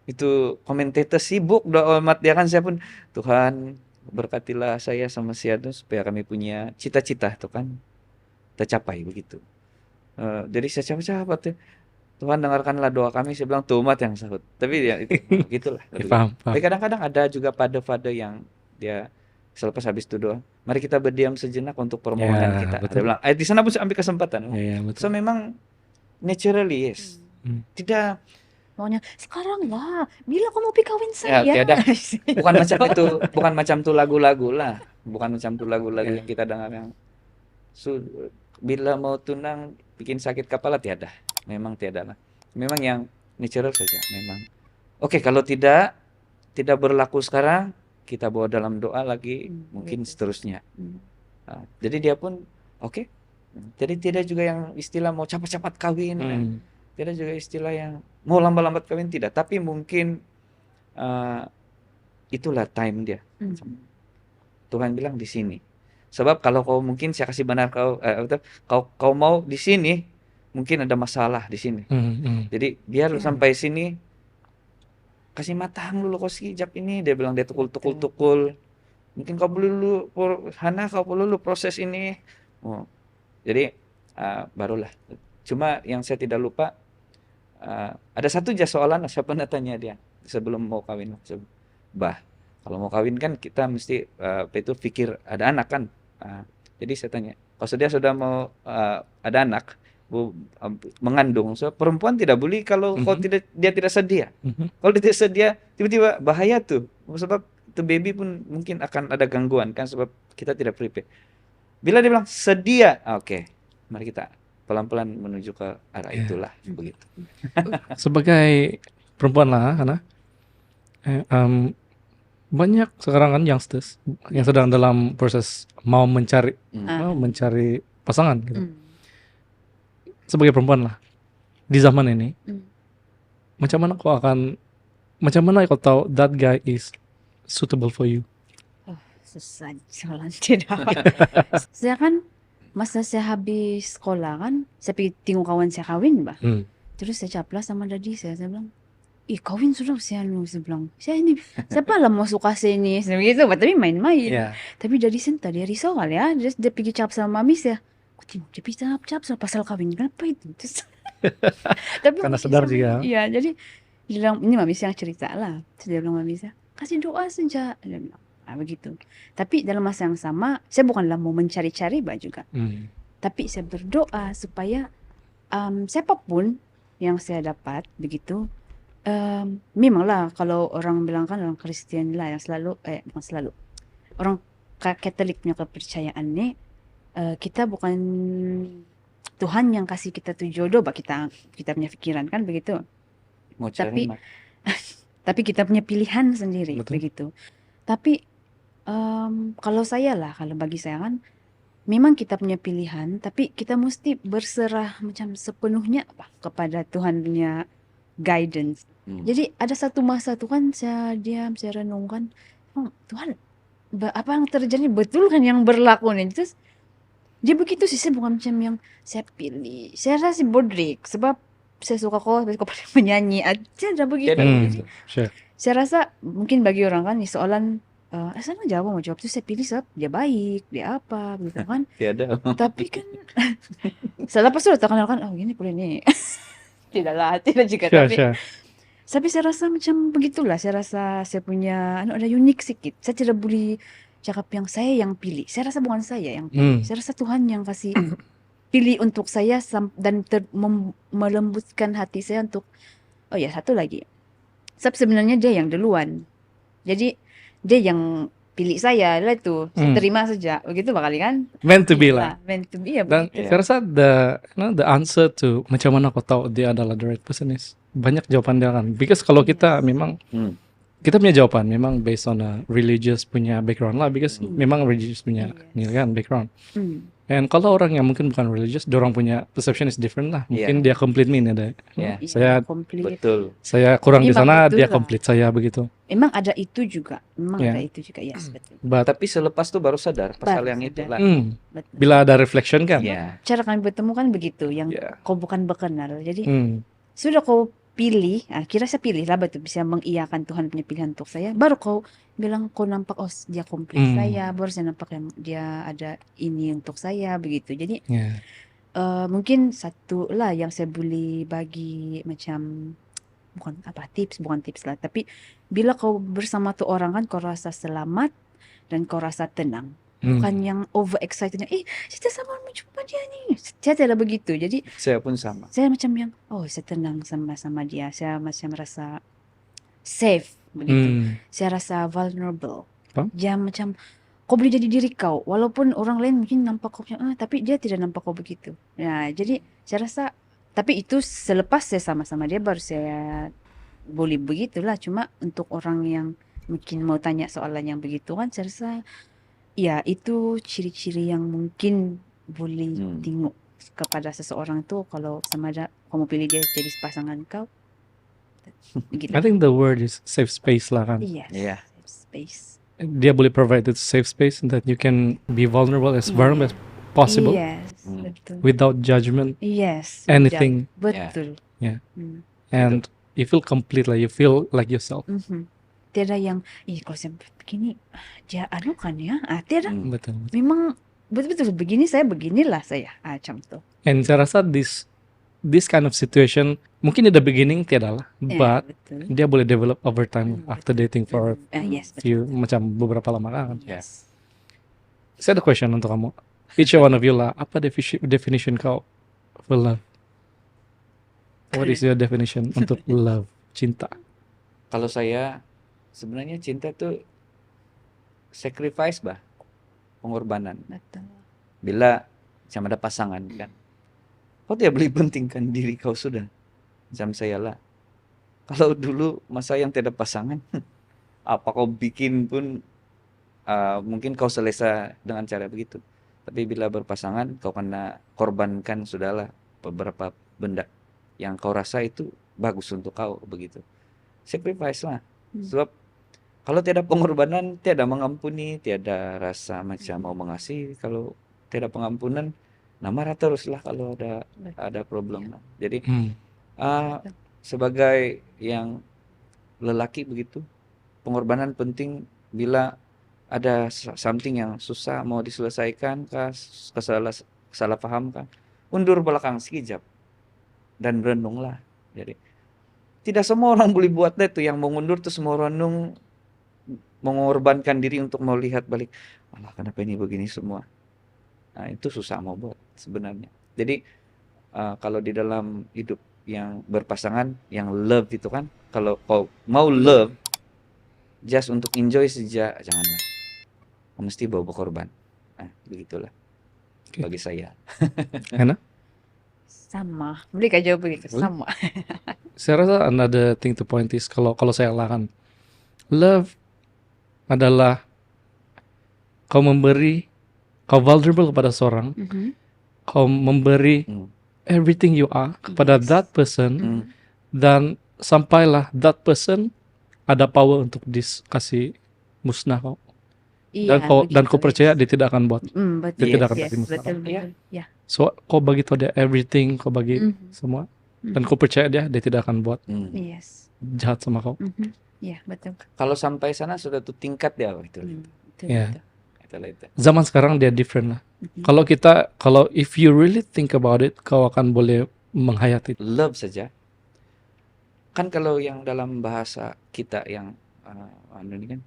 Itu komentator sibuk doa umat dia kan, saya pun, Tuhan berkatilah saya sama si Ado supaya kami punya cita-cita itu kan tercapai begitu. Jadi saya capai Tuhan dengarkanlah doa kami, saya bilang tuh umat yang sahut. Tapi ya itu begitulah. Paham. Tapi kadang-kadang ada juga fade-fade yang dia selepas habis itu doa, mari kita berdiam sejenak untuk permohonan kita. Dia bilang, di sana pun ambil kesempatan. So memang naturally yes. Tidak maunya sekarang lah, bila kamu mau kawin saya. Tiada. Bukan macam itu, bukan macam tuh lagu-lagu lah. Bukan macam tuh lagu-lagu yang kita dengar yang bila mau tunang bikin sakit kepala, tiada. Memang tiada lah. Memang yang natural saja memang. Oke, kalau tidak berlaku sekarang, kita bawa dalam doa lagi, mungkin seterusnya. Jadi dia pun oke. Jadi tidak juga yang istilah mau cepat-cepat kawin. Tidak juga istilah yang mau lambat-lambat kawin, tidak. Tapi mungkin itulah time dia. Tuhan bilang di sini. Sebab kalau kau mungkin saya kasih benar kau mau di sini, mungkin ada masalah di sini. Jadi biar sampai sini kasih matang dulu kau hijab ini, dia bilang, dia tukul. Mungkin kau perlu dulu, Hana kau perlu dulu proses ini. Oh, jadi barulah. Cuma yang saya tidak lupa, ada satu aja soalan, saya pernah tanya dia sebelum mau kawin, Bah, kalau mau kawin kan kita mesti pikir ada anak kan. Jadi saya tanya, kalau dia sudah mau ada anak, mengandung, so perempuan tidak boleh kalau dia tidak sedia. Kalau dia tidak sedia, tiba-tiba bahaya tuh, sebab itu baby pun mungkin akan ada gangguan kan, sebab kita tidak prepare. Bila dia bilang sedia, oke, mari kita pelan-pelan menuju ke arah itulah, begitu. Sebagai perempuan lah, Hana, banyak sekarang kan youngsters yang sedang dalam proses mau mencari pasangan gitu. Sebagai perempuan lah di zaman ini, macam mana kau tahu that guy is suitable for you? Susah soalan tidak. Saya kan masa saya habis sekolah kan, saya pergi tengok kawan saya kawin, Bah. Terus saya caplas sama dadi saya bilang, kawin sudah saya bilang, saya siapa lah mau suka sini, begitu, tapi main-main. Tapi dadi senta dia risau kali ya, dia pergi cap sama mami saya. Aku tengok dia pergi cap sama pasal kawin, kenapa itu? Terus, tapi karena sadar juga. Iya, jadi dia bilang, ini mami saya yang cerita lah. Terus dia bilang mami saya, kasih doa saja. Dia bilang, begitu. Tapi dalam masa yang sama, saya bukanlah mau mencari-cari Bah juga. Tapi saya berdoa supaya siapapun yang saya dapat begitu, memanglah kalau orang bilang kan orang Kristen lah yang selalu bukan selalu, orang Katolik punya kepercayaan nih, kita bukan Tuhan yang kasih kita tuh jodoh, Bah, kita punya pikiran kan begitu. Tapi kita punya pilihan sendiri. Betul. Begitu. Tapi kalau bagi saya kan, memang kita punya pilihan, tapi kita mesti berserah macam sepenuhnya kepada Tuhan punya guidance. Jadi ada satu masa tuh kan saya diam, saya renungkan, Tuhan, apa yang terjadi betul kan yang berlaku nih? Terus dia begitu sih, saya bukan macam yang saya pilih. Saya rasa bodrik sebab saya suka kepada menyanyi aja, ada begitu. Saya rasa mungkin bagi orang kan soalan saya mau jawab tuh, saya pilih sebab dia baik, dia apa gitu kan. Tiada. Tapi kan saya lepas sudah terkenalkan, gini boleh nih. tidak juga. Tapi saya rasa macam begitulah. Saya rasa saya punya ada unik sedikit. Saya tidak boleh cakap yang saya yang pilih. Saya rasa bukan saya yang pilih. Saya rasa Tuhan yang kasih pilih untuk saya dan melembutkan hati saya untuk satu lagi. Sebab sebenarnya dia yang duluan. Jadi dia yang pilih saya lah itu. Saya terima saja. Begitu bakal kan? Meant to be lah. Meant to be ya. Dan saya rasa the answer to macam mana kau tahu dia adalah the right person is banyak jawaban dia kan. Because kalau kita memang kita punya jawaban memang based on a religious punya background lah, because memang religious punya kan background. And kalau orang yang mungkin bukan religious, orang punya perception is different lah. Mungkin dia complete me ada. Saya betul. Saya kurang di sana, dia complete saya begitu. Memang ada itu juga. Yes, betul. Tapi selepas itu baru sadar pasal yang itu lah. Bila ada reflection kan. Cara kami bertemu kan begitu, yang kau bukan berkenal. Jadi sudah kau pilih, kira saya pilih lah betul, bisa mengiyakan Tuhan punya pilihan untuk saya, baru kau bilang kau nampak dia komplit saya, baru saya nampak yang dia ada ini untuk saya begitu. Jadi mungkin satu lah yang saya boleh bagi macam bukan tips lah, tapi bila kau bersama tu orang kan kau rasa selamat dan kau rasa tenang. Bukan yang over excitednya, saya sama mencoba dia nih. Saya tidak begitu. Jadi saya pun sama. Saya macam yang saya tenang sama dia. Saya macam rasa safe begitu. Saya rasa vulnerable. Dia macam kau boleh jadi diri kau, walaupun orang lain mungkin nampak kau tapi dia tidak nampak kau begitu. Jadi saya rasa, tapi itu selepas saya sama-sama dia baru saya boleh begitulah. Cuma untuk orang yang mungkin mau tanya soalan yang begitu kan, saya rasa itu ciri-ciri yang mungkin boleh tengok kepada seseorang tu kalau sama ada kamu pilih dia jadi pasangan kau. Begitu. I think the word is safe space lah kan. Yes. Safe space. Dia boleh provide that safe space that you can be vulnerable as vulnerable as possible. Yes. Betul. Without judgment. Yes. Anything. Betul. And you feel complete lah, you feel like yourself. Tiada yang, kalau saya begini, kan ya, tiada. Betul. Memang betul-betul begini, beginilah saya, macam tuh. And saya rasa this kind of situation mungkin in the beginning tiada lah, but betul. dia boleh develop over time after Betul. dating for Yes, few betul. macam beberapa lama kan. Yes. Saya ada question untuk kamu. Each one of you lah, apa definition kau for love? What is your definition untuk love, cinta? Kalau saya sebenarnya cinta tuh sacrifice bah, pengorbanan. Betul. Bila macam ada pasangan kan, kau tidak boleh pentingkan diri kau sudah. Macam saya lah. Kalau dulu masa yang tidak pasangan, apa kau bikin pun mungkin kau selesai dengan cara begitu. Tapi bila berpasangan, kau kena korbankan sudahlah beberapa benda yang kau rasa itu bagus untuk kau begitu. Sacrifice lah. Sebab kalau tiada pengorbanan, tiada mengampuni, tiada rasa macam mau mengasihi. Kalau tiada pengampunan, marah terus lah kalau ada problem lah. Jadi sebagai yang lelaki begitu, pengorbanan penting. Bila ada something yang susah mau diselesaikan, salah paham kan, undur belakang sekejap dan renunglah. Jadi tidak semua orang boleh buat itu. Yang mengundur tuh semua orang mengorbankan diri untuk melihat balik, Allah kenapa ini begini semua. Nah, itu susah mau buat sebenarnya. Jadi kalau di dalam hidup yang berpasangan, yang love itu kan, kalau kau mau love just untuk enjoy saja, janganlah. Mesti bawa korban. Nah, begitulah bagi saya. Hana? Sama. Boleh kah jawab begitu? Sama. Saya rasa another thing to point is kalau saya lakukan, love adalah kau memberi, kau vulnerable kepada seorang, kau memberi everything you are kepada that person, dan sampailah that person ada power untuk kasih musnah kau. Dan kau percaya dia tidak akan buat. Dia tidak akan kasih musnah. Betul. Ya. So kau bagi tahu dia everything, kau bagi semua, dan kau percaya dia tidak akan buat Yes. jahat sama kau. Ya, betul. Kalau sampai sana sudah tuh tingkat dia itu. Ya. Itulah itu. Zaman sekarang dia different lah. Kalau if you really think about it, kau akan boleh menghayati. Love saja. Kan kalau yang dalam bahasa kita yang ini kan,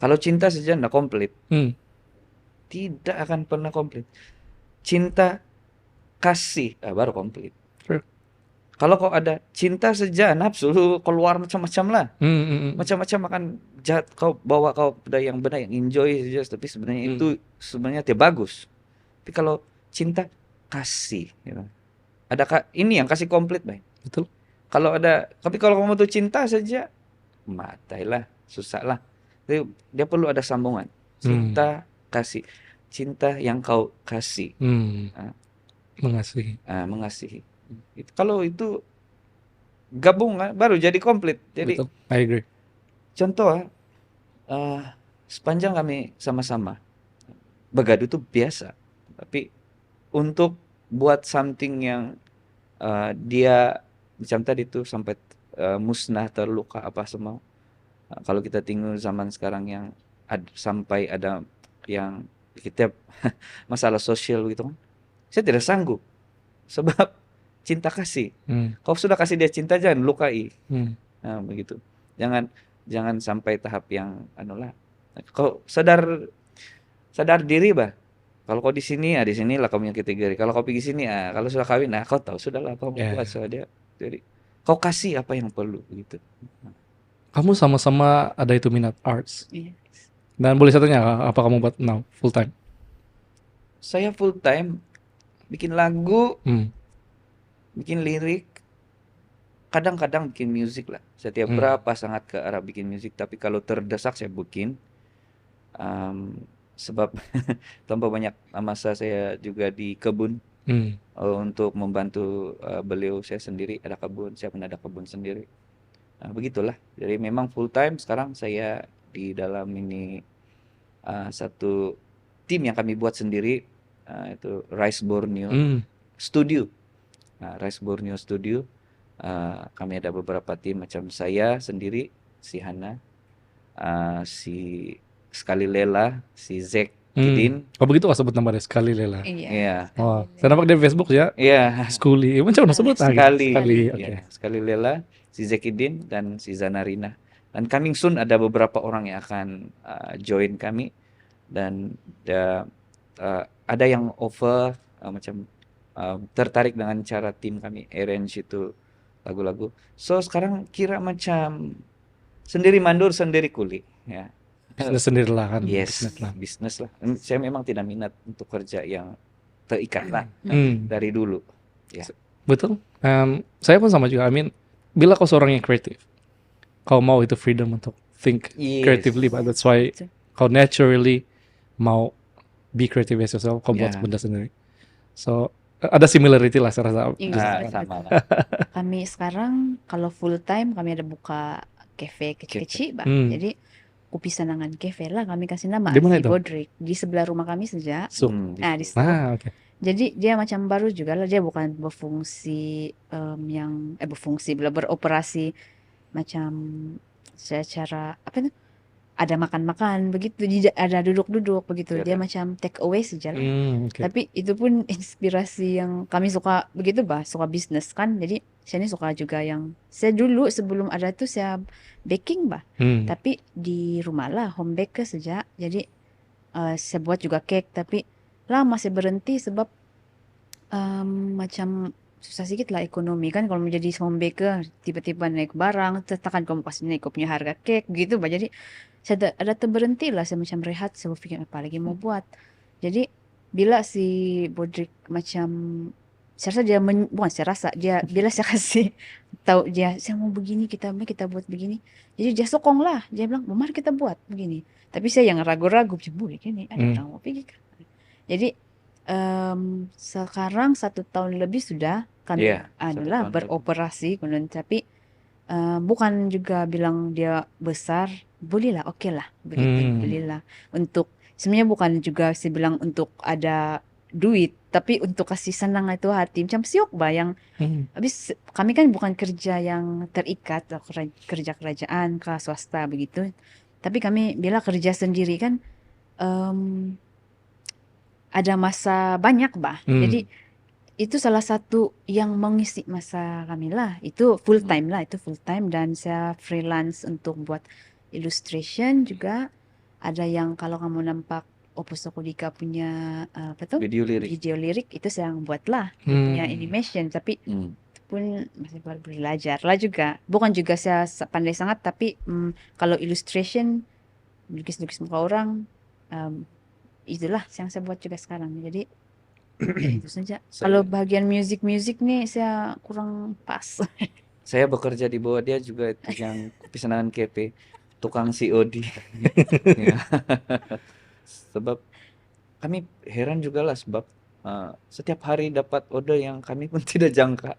kalau cinta saja tidak komplit, tidak akan pernah komplit. Cinta kasih baru komplit. Sure. Kalau kau ada cinta saja, nafsu keluar macam-macam lah. Macam-macam akan jahat, kau bawa kau pada yang benar, yang enjoy saja, tapi sebenarnya itu sebenarnya tidak bagus. Tapi kalau cinta kasih, gitu. Ada ini yang kasih komplit, baik. Betul. Tapi kalau kamu tuh cinta saja, matailah, susah lah. Jadi dia perlu ada sambungan. Cinta kasih, cinta yang kau kasih, mengasihi. Mengasihi. Kalau itu gabung baru jadi komplit. Jadi betul. I agree. Contoh sepanjang kami sama-sama begaduh itu biasa, tapi untuk buat something yang dia macam tadi tuh sampai musnah, terluka apa semua. Kalau kita tinggal zaman sekarang yang sampai ada yang kita masalah sosial gitu kan, saya tidak sanggup sebab cinta kasih. Kau sudah kasih dia cinta, jangan lukai. Nah, begitu. Jangan sampai tahap yang kau sadar diri bah. Kalau kau di sini lah kau punya kategori. Kalau kau pergi sini kalau sudah kawin kau tahu sudahlah kau buat dia. Jadi kau kasih apa yang perlu begitu. Kamu sama-sama ada itu minat arts. Yes. Dan boleh saya tanya apa kamu buat now full time? Saya full time bikin lagu, bikin lirik, kadang-kadang bikin musik lah. Setiap berapa sangat ke arah bikin musik. Tapi kalau terdesak saya bikin. Sebab tanpa banyak masa saya juga di kebun untuk membantu beliau. Saya sendiri ada kebun, saya pun ada kebun sendiri. Begitulah. Jadi memang full time sekarang saya di dalam ini satu tim yang kami buat sendiri, itu Rice Borneo Studio. Rice Borneo Studio Kami ada beberapa tim macam saya sendiri, si Hana, si Sekali Lela, si Zack Kidin. Oh begitu sebut nama dia sekali Lela. Iya, Iya. Oh, sekali saya nampak Lela. di Facebook ya. Iya, Skuli. Macam mana sebut lagi? sekali. Sekali. Iya, Oke. Sekali Lela, si Zack Kidin dan si Zanarina. Dan coming soon ada beberapa orang yang akan join kami, dan ada yang offer macam tertarik dengan cara tim kami arrange itu lagu-lagu. So sekarang kira macam sendiri mandur sendiri kuli ya. Bisnis sendiri lah kan. Yes, Bisnis lah. bisnis lah. Saya memang tidak minat untuk kerja yang terikat lah dari dulu. Ya. Betul. Saya pun sama juga. I mean, bila kau seorang yang kreatif, kau mau itu freedom untuk think Yes. creatively, but that's why Betul. kau naturally mau be creative as yourself, kau buat Yeah. benda sendiri. So ada similarity lah saya rasa. Iya, Sama betul. lah. Kami sekarang kalau full time kami ada buka cafe kecil-kecil, Bang. Jadi Kopi Senangan Cafe lah kami kasih nama, Di mana si itu? Bodrik, di sebelah rumah kami saja. So, Nah, di situ. oke. Jadi dia macam baru juga lah, dia bukan berfungsi berfungsi beroperasi macam secara apa itu? Ada makan-makan begitu, ada duduk-duduk begitu. Iya, Dia ada. macam take away saja lah. Oke. Tapi itu pun inspirasi yang kami suka begitu, bah, suka bisnis kan. Jadi saya ini suka juga yang saya dulu sebelum ada itu saya baking, bah. Tapi di rumah lah, home baker saja. Jadi saya buat juga cake, tapi lama saya berhenti sebab macam susah sedikit lah ekonomi kan kalau menjadi home baker, tiba-tiba naik barang, takkan kamu pasti naik kau punya harga cake gitu, bah. Jadi saya ada terberhenti lah, saya macam rehat, saya berpikir apa lagi mau buat. Jadi bila si Bodrik macam saya rasa dia bukan saya rasa dia bila saya kasih tahu dia saya mau begini, kita buat begini, jadi dia sokong lah, dia bilang mari kita buat begini. Tapi saya yang ragu-ragu, boleh ini ada orang mau pergi kan. Jadi sekarang 1 tahun lebih sudah kami Iya, 1 adalah tahun beroperasi, kemudian tapi bukan juga bilang dia besar, bolehlah, oke lah begitu, belilah. Untuk sebenarnya bukan juga saya bilang untuk ada duit, tapi untuk kasih senang itu hati macam siok bayang. Habis kami kan bukan kerja yang terikat, kerja kerajaan ke swasta begitu. Tapi kami bila kerja sendiri kan ada masa banyak, bah. Jadi itu salah satu yang mengisi masa kami lah. Itu full time lah, itu full time, dan saya freelance untuk buat illustration juga. Ada yang kalau kamu nampak Opus Okudika punya apa tuh? Video lirik. Video lirik itu saya yang buat lah, punya animation, tapi pun masih baru belajar lah juga. Bukan juga saya pandai sangat, tapi kalau illustration, lukis-lukis muka orang, itulah yang saya buat juga sekarang. Jadi itu saja. Kalau bagian music nih saya kurang pas. Saya bekerja di bawah dia juga itu yang Kopi Senangan KP, tukang COD. Ya. Sebab kami heran juga lah sebab setiap hari dapat order yang kami pun tidak jangka.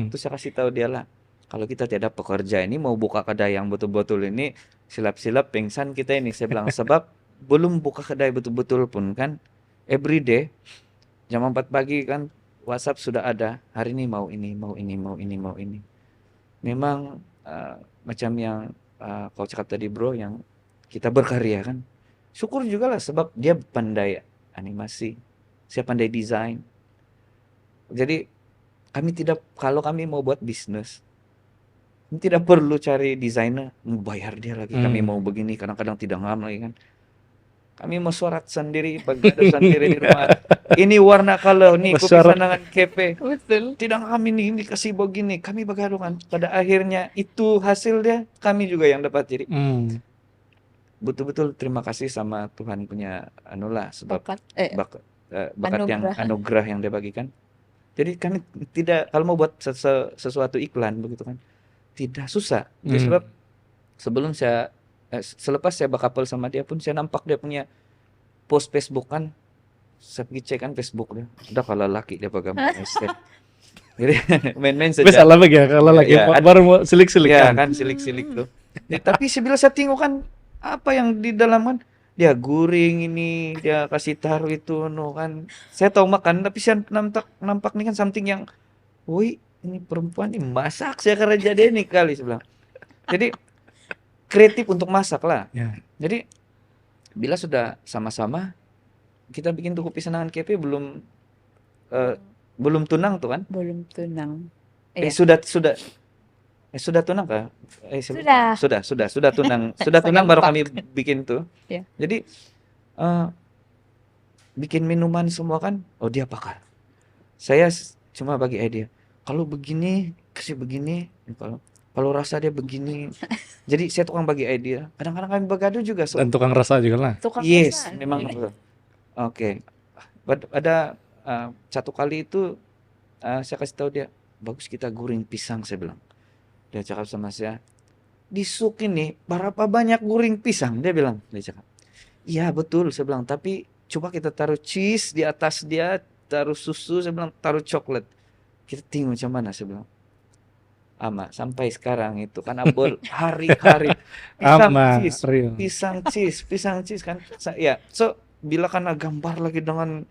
Terus saya kasih tahu dia lah, kalau kita tidak pekerja ini mau buka kedai yang betul-betul ini silap-silap pingsan kita ini. Saya bilang sebab belum buka kedai betul-betul pun kan every day jam 4 pagi kan WhatsApp sudah ada, hari ini mau ini, mau ini, mau ini, mau ini. Memang macam yang kau cakap tadi bro, yang kita berkarya kan. Syukur juga lah sebab dia pandai animasi, saya pandai desain. Jadi kami tidak, kalau kami mau buat bisnis tidak perlu cari desainer, bayar dia lagi. Kami mau begini, kadang-kadang tidak ngam lagi kan. Kami mau surat sendiri, bagian sendiri di rumah. Ini warna kalau nih Kopi Senangan KP. Betul. Tidak kami ini kasih begini, kami bagaimana. Pada akhirnya itu hasil dia, kami juga yang dapat. Jadi betul-betul terima kasih sama Tuhan punya anulah sebab bakat yang anugerah yang dia bagikan. Jadi kami tidak, kalau mau buat sesuatu iklan begitu kan, tidak susah. Jadi sebab sebelum saya selepas saya bakapel sama dia pun saya nampak dia punya post Facebook kan, saya pergi cek kan Facebook dia, udah kalau laki dia pegang mindset. Jadi main-main saja. Bisa lah ya kalau laki baru mau silik-silik ya kan, silik-silik tuh. Tapi sebila saya tengok kan apa yang di dalam kan, dia guring ini, dia kasih taruh itu no kan. Saya tahu makan tapi saya nampak nih kan something yang woi ini perempuan nih masak saya akan jadi nih kali saya bilang. Jadi kreatif untuk masak lah. Ya. Jadi bila sudah sama-sama kita bikin tuh kopi senangan kepe belum tunang tuh kan? Belum tunang. Sudah tunang kah? Sudah tunang. Sudah tunang baru kami bikin tuh. Ya. Jadi bikin minuman semua kan, dia pakar. Saya cuma bagi idea. Kalau begini, kasih begini. Kalau rasa dia begini. Jadi saya tukang bagi idea. Kadang-kadang kami bergaduh juga. Dan tukang rasa juga lah. Yes, memang. Oke. Ada satu kali itu saya kasih tahu dia, bagus kita goreng pisang, saya bilang. Dia cakap sama saya, disuk ini berapa banyak goreng pisang? Dia bilang, dia cakap. Iya betul, saya bilang. Tapi coba kita taruh cheese di atas dia, taruh susu, saya bilang, taruh coklat. Kita tengok macam mana, saya bilang. Ama sampai sekarang itu kan abol hari-hari pisang cheese kan. Ya, so bila karena gambar lagi dengan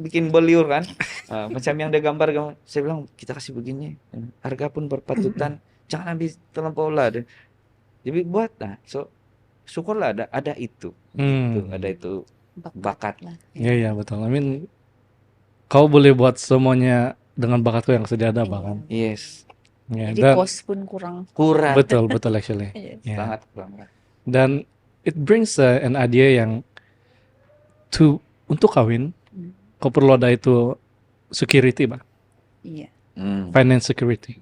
bikin beliur kan. Macam yang dia gambar, saya bilang kita kasih begini. Harga pun berpatutan, jangan habis terlampau lah. Jadi buat so syukurlah ada itu. Gitu, ada itu bakat. Iya betul. I mean kau boleh buat semuanya dengan bakatku yang sudah ada bahkan. Yes. Jadi cost pun kurang. Betul actually. Sangat kurang. Dan it brings an idea yang untuk kawin, kau perlu ada itu security, Pak. Iya. Finance security.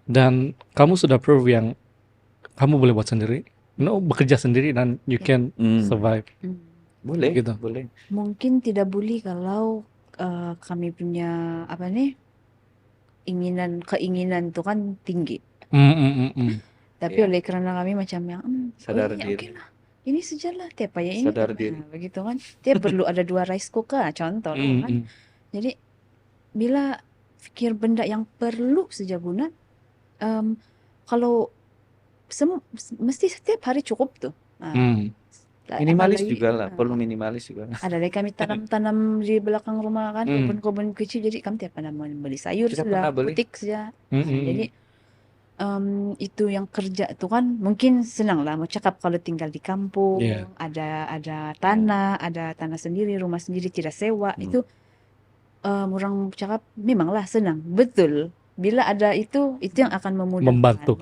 Dan kamu sudah prove yang kamu boleh buat sendiri, bekerja sendiri dan you can survive. Boleh, gitu. Boleh. Mungkin tidak boleh kalau kami punya keinginan itu kan tinggi. Tapi oleh karena kami macam yang sadar diri. Okay lah. Ini sajalah tiap ya ini. Sadar diri. Begitu kan. Dia perlu ada 2 rice cooker contoh kan. Jadi bila pikir benda yang perlu saja guna, kalau mesti setiap hari cukup tuh. Minimalis juga lah, perlu minimalis juga. Ada deh kami tanam di belakang rumah kan, kebun kecil, jadi kami tiap pernah beli sayur sudah, butik saja. Jadi itu yang kerja itu kan mungkin senang lah mau cakap kalau tinggal di kampung, ada tanah sendiri, rumah sendiri tidak sewa, itu orang cakap memanglah senang, betul. Bila ada itu yang akan membantu,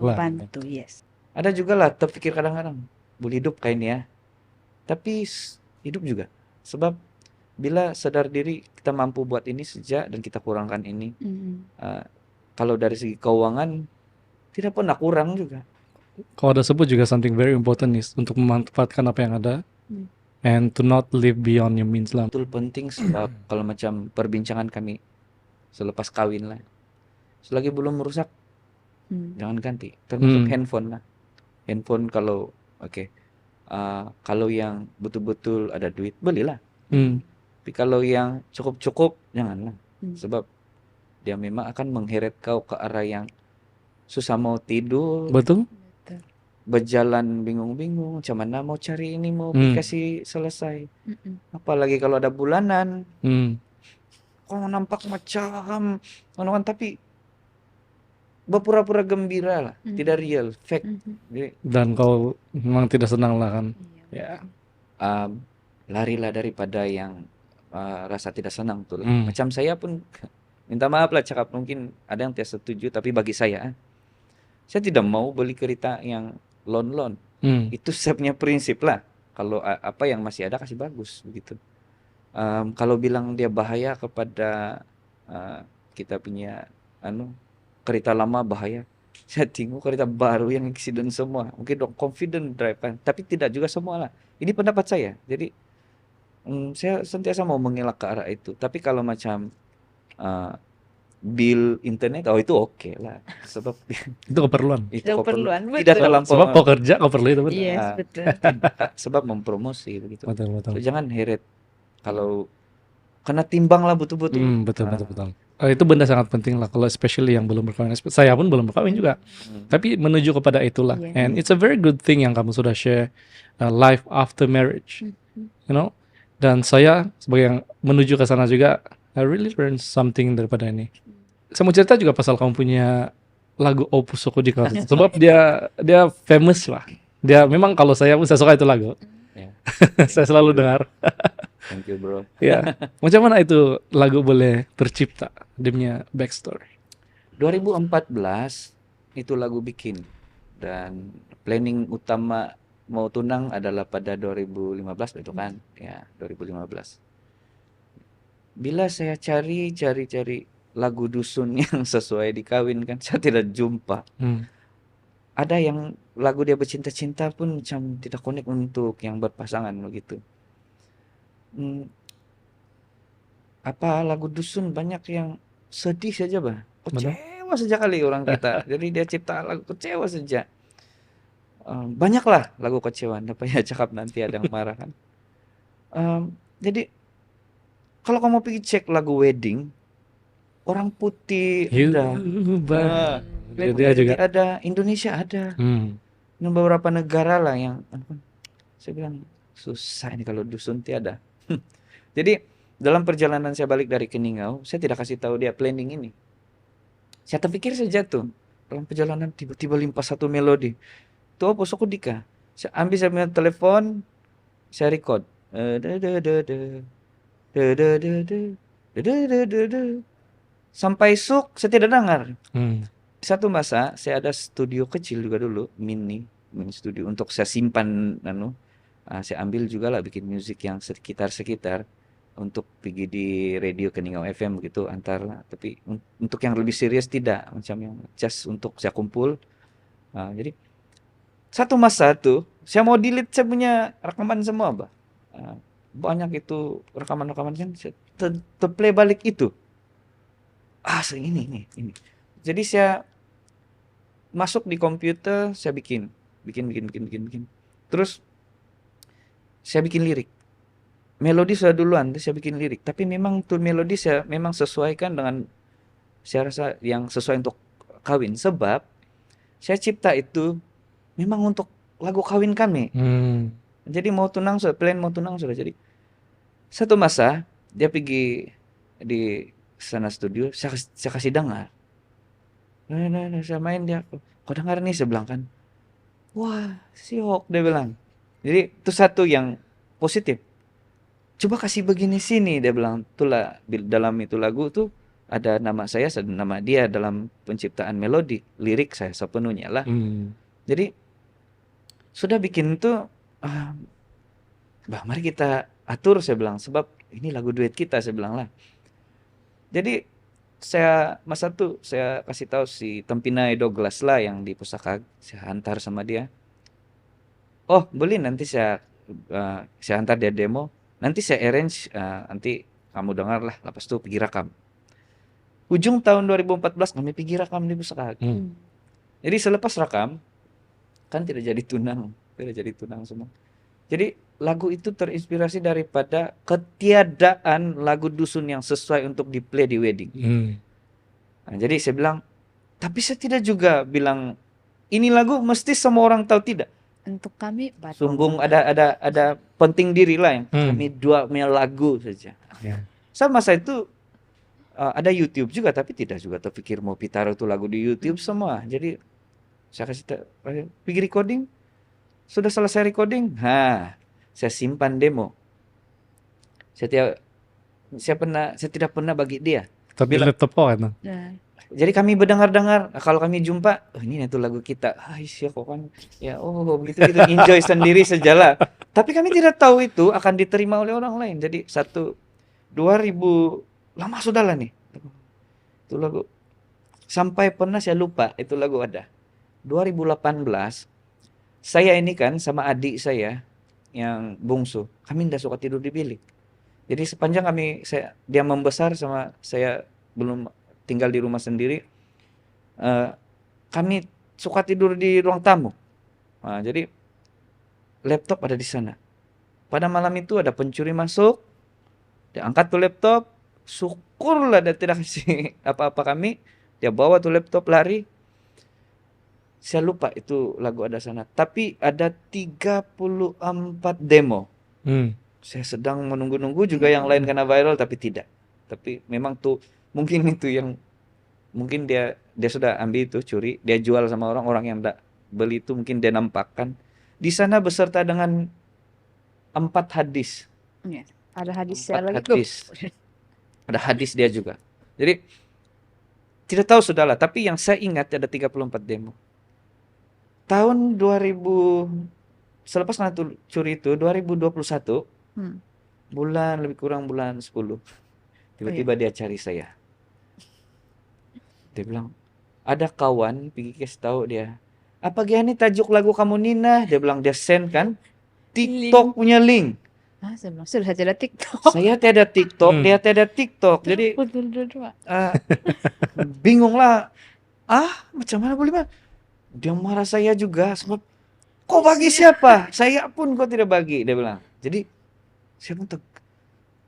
yes. Ada juga lah terpikir kadang-kadang boleh hidup kayak ini ya. Tapi hidup juga. Sebab bila sadar diri kita mampu buat ini saja dan kita kurangkan ini. Kalau dari segi keuangan tidak pernah kurang juga. Kalau ada sebut juga something very important is untuk memanfaatkan apa yang ada and to not live beyond your means lah. Betul penting sebab kalau macam perbincangan kami selepas kawin lah. Selagi belum merusak jangan ganti. Termasuk handphone lah. Handphone kalau kalau yang betul-betul ada duit, belilah. Tapi kalau yang cukup-cukup, janganlah. Sebab dia memang akan mengheret kau ke arah yang susah mau tidur. Betul. Berjalan bingung-bingung, macam mana mau cari ini, mau kasih selesai. Apalagi kalau ada bulanan. Kau nampak macam, tapi berpura-pura gembira lah, tidak real, fake. Dan kau memang tidak senang lah kan. Larilah daripada yang rasa tidak senang tuh. Macam saya pun minta maaf lah cakap, mungkin ada yang tidak setuju, tapi bagi saya tidak mau beli kereta yang loan. Itu saya punya prinsip lah. Kalau apa yang masih ada kasih bagus begitu. Kalau bilang dia bahaya kepada kita punya kereta lama bahaya. Saya tengok kereta baru yang accident semua. Mungkin dok confident drive kan, tapi tidak juga semua lah. Ini pendapat saya. Jadi saya sentiasa mau mengelak ke arah itu. Tapi kalau macam bill internet, itu oke lah. Sebab itu keperluan. Tidak terlampau. Sebab kau kerja kau perlu itu betul. Yes, betul. Sebab mempromosi begitu. Betul. So, jangan heret. Kalau kena timbang lah betul-betul. Betul. Itu benda sangat penting lah, kalau especially yang belum berkawin. Saya pun belum berkawin juga, tapi menuju kepada itulah. And it's a very good thing yang kamu sudah share, life after marriage, Dan saya sebagai yang menuju ke sana juga, I really learn something daripada ini. saya mau cerita juga pasal kamu punya lagu Opus Sokudika, sebab dia famous lah. Dia memang kalau saya suka itu lagu. Ya, Saya selalu dengar. thank you bro. Ya, macam mana itu lagu boleh tercipta? Dia punya backstory. 2014 itu lagu bikin, dan planning utama mau tunang adalah pada 2015 itu kan, ya 2015. Bila saya cari lagu dusun yang sesuai dikawinkan, saya tidak jumpa. Ada yang lagu dia bercinta-cinta pun macam tidak connect untuk yang berpasangan begitu. Apa lagu dusun banyak yang sedih saja, bah. Kecewa saja kali orang kita. Jadi dia cipta lagu kecewa saja. Banyaklah lagu kecewa. Apa ya cakap nanti ada yang marah kan. Jadi kalau kamu pergi cek lagu wedding, orang putih ada, dia juga ada, Indonesia ada, dan beberapa negara lah yang, saya bilang susah ini kalau dusun tiada. Jadi dalam perjalanan saya balik dari Keningau, saya tidak kasih tahu dia planning ini. Saya terpikir saja tuh dalam perjalanan tiba-tiba limpah satu melodi. Itu Opus Sokudika. Saya ambil, saya punya telepon, saya record. Sampai sok saya tidak dengar. Satu masa saya ada studio kecil juga dulu, mini studio untuk saya simpan saya ambil juga lah bikin musik yang sekitar untuk pergi di radio Keningau FM begitu antar, tapi untuk yang lebih serius tidak, macam yang just untuk saya kumpul. Jadi satu masa tuh saya mau delete saya punya rekaman semua, bah. Banyak itu rekaman-rekaman kan, saya terplay balik itu. Ini. Jadi saya masuk di komputer, saya bikin. Terus saya bikin lirik. Melodi sudah duluan, terus saya bikin lirik. Tapi memang tuh melodi saya memang sesuaikan dengan, saya rasa yang sesuai untuk kawin. Sebab saya cipta itu memang untuk lagu kawin kami. Jadi mau tunang sudah, plan mau tunang sudah. Jadi satu masa dia pergi di sana studio, saya kasih dengar. Saya main, dia, kau dengar nih, saya bilang kan. Wah, siok, dia bilang. Jadi itu satu yang positif. Coba kasih begini sini, dia bilang. Itulah dalam itu lagu tuh ada nama saya, ada nama dia dalam penciptaan melodi, lirik saya sepenuhnya lah. Jadi sudah bikin tuh, bah mari kita atur, saya bilang, sebab ini lagu duet kita, saya bilang lah. Jadi saya masa tuh saya kasih tahu si Tempinai Douglas lah yang di Pusaka, saya hantar sama dia. Oh boleh, nanti saya hantar dia demo, nanti saya arrange, nanti kamu dengar lah, lepas itu pergi rakam. Ujung tahun 2014 kami pergi rakam di Pusaka. Jadi selepas rakam kan tidak jadi tunang semua. Jadi lagu itu terinspirasi daripada ketiadaan lagu dusun yang sesuai untuk di play di wedding. Jadi saya bilang, tapi saya tidak juga bilang ini lagu mesti semua orang tahu, tidak. Untuk kami sungguh ada penting diri lah yang kami dua punya lagu saja. Sama saya itu ada YouTube juga, tapi tidak juga terpikir mau pitaruh itu lagu di YouTube semua. Jadi saya kasih pergi recording, sudah selesai recording, saya simpan demo. Saya tidak pernah bagi dia. Tapi laptop kan? Jadi kami berdengar-dengar, kalau kami jumpa, ini itu lagu kita. Kok kan, ya begitu enjoy sendiri sajalah. Tapi kami tidak tahu itu akan diterima oleh orang lain. Jadi 2000 lama sudah lah nih. Itu lagu sampai pernah saya lupa itu lagu ada. 2018 saya ini kan sama adik saya yang bungsu, kami tidak suka tidur di bilik. Jadi sepanjang dia membesar sama saya belum tinggal di rumah sendiri, kami suka tidur di ruang tamu. Jadi laptop ada di sana. Pada malam itu ada pencuri masuk, dia angkat tuh laptop, syukurlah dia tidak kasih apa-apa kami, dia bawa tuh laptop lari. Saya lupa itu lagu ada sana, tapi ada 34 demo. Saya sedang menunggu-nunggu juga yang lain kena viral, tapi tidak. Tapi memang tuh mungkin itu yang mungkin dia sudah ambil itu, curi, dia jual sama orang yang enggak beli itu, mungkin dia nampakkan di sana beserta dengan 4 hadis. Iya. Ada hadisnya 4 lagi. hadis. Ada hadis dia juga. Jadi tidak tahu sudahlah, tapi yang saya ingat ada 34 demo. Tahun 2000 selepas kena curi itu 2021 bulan lebih kurang bulan 10. Tiba-tiba dia cari saya. Dia bilang, ada kawan pergi kasih tahu dia, apa gini tajuk lagu kamu Nina? Dia bilang dia send kan TikTok punya link. Saya bilang sudah ada TikTok. Saya tiada TikTok, dia tiada TikTok. Jadi bingung lah. Macam mana boleh mah? Dia marah saya juga sebab kau bagi siapa? Saya pun kau tidak bagi, dia bilang. Jadi saya pun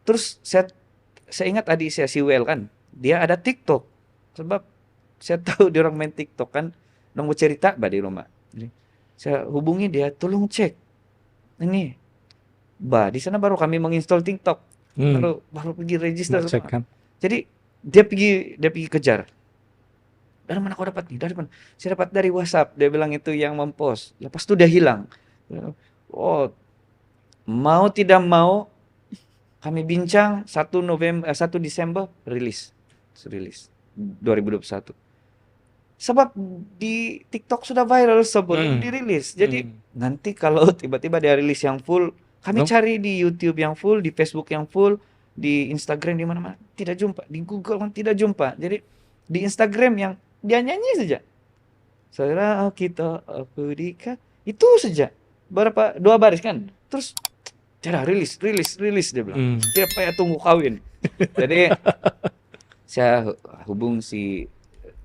terus saya ingat adik saya si Well kan, dia ada TikTok. Sebab saya tahu dia orang main TikTok kan, nunggu cerita di rumah. Jadi, saya hubungi dia, tolong cek. Ini, di sana baru kami menginstall TikTok. Baru pergi register semua. Kan. Jadi dia pergi kejar. Dari mana kau dapat nih? Dari mana? Saya dapat dari WhatsApp. Dia bilang itu yang mempost. Lepas itu dia hilang. Oh, mau tidak mau kami bincang 1 Desember rilis 2021. Sebab di TikTok sudah viral sebelum dirilis. Jadi nanti kalau tiba-tiba dia rilis yang full, kami cari di YouTube yang full, di Facebook yang full, di Instagram di mana-mana tidak jumpa, di Google kan tidak jumpa. Jadi di Instagram yang dia nyanyi saja. Serah kita aku dika itu saja. Berapa 2 baris kan. Terus cara rilis dia bilang. Tiap payah tunggu kawin. Jadi saya hubung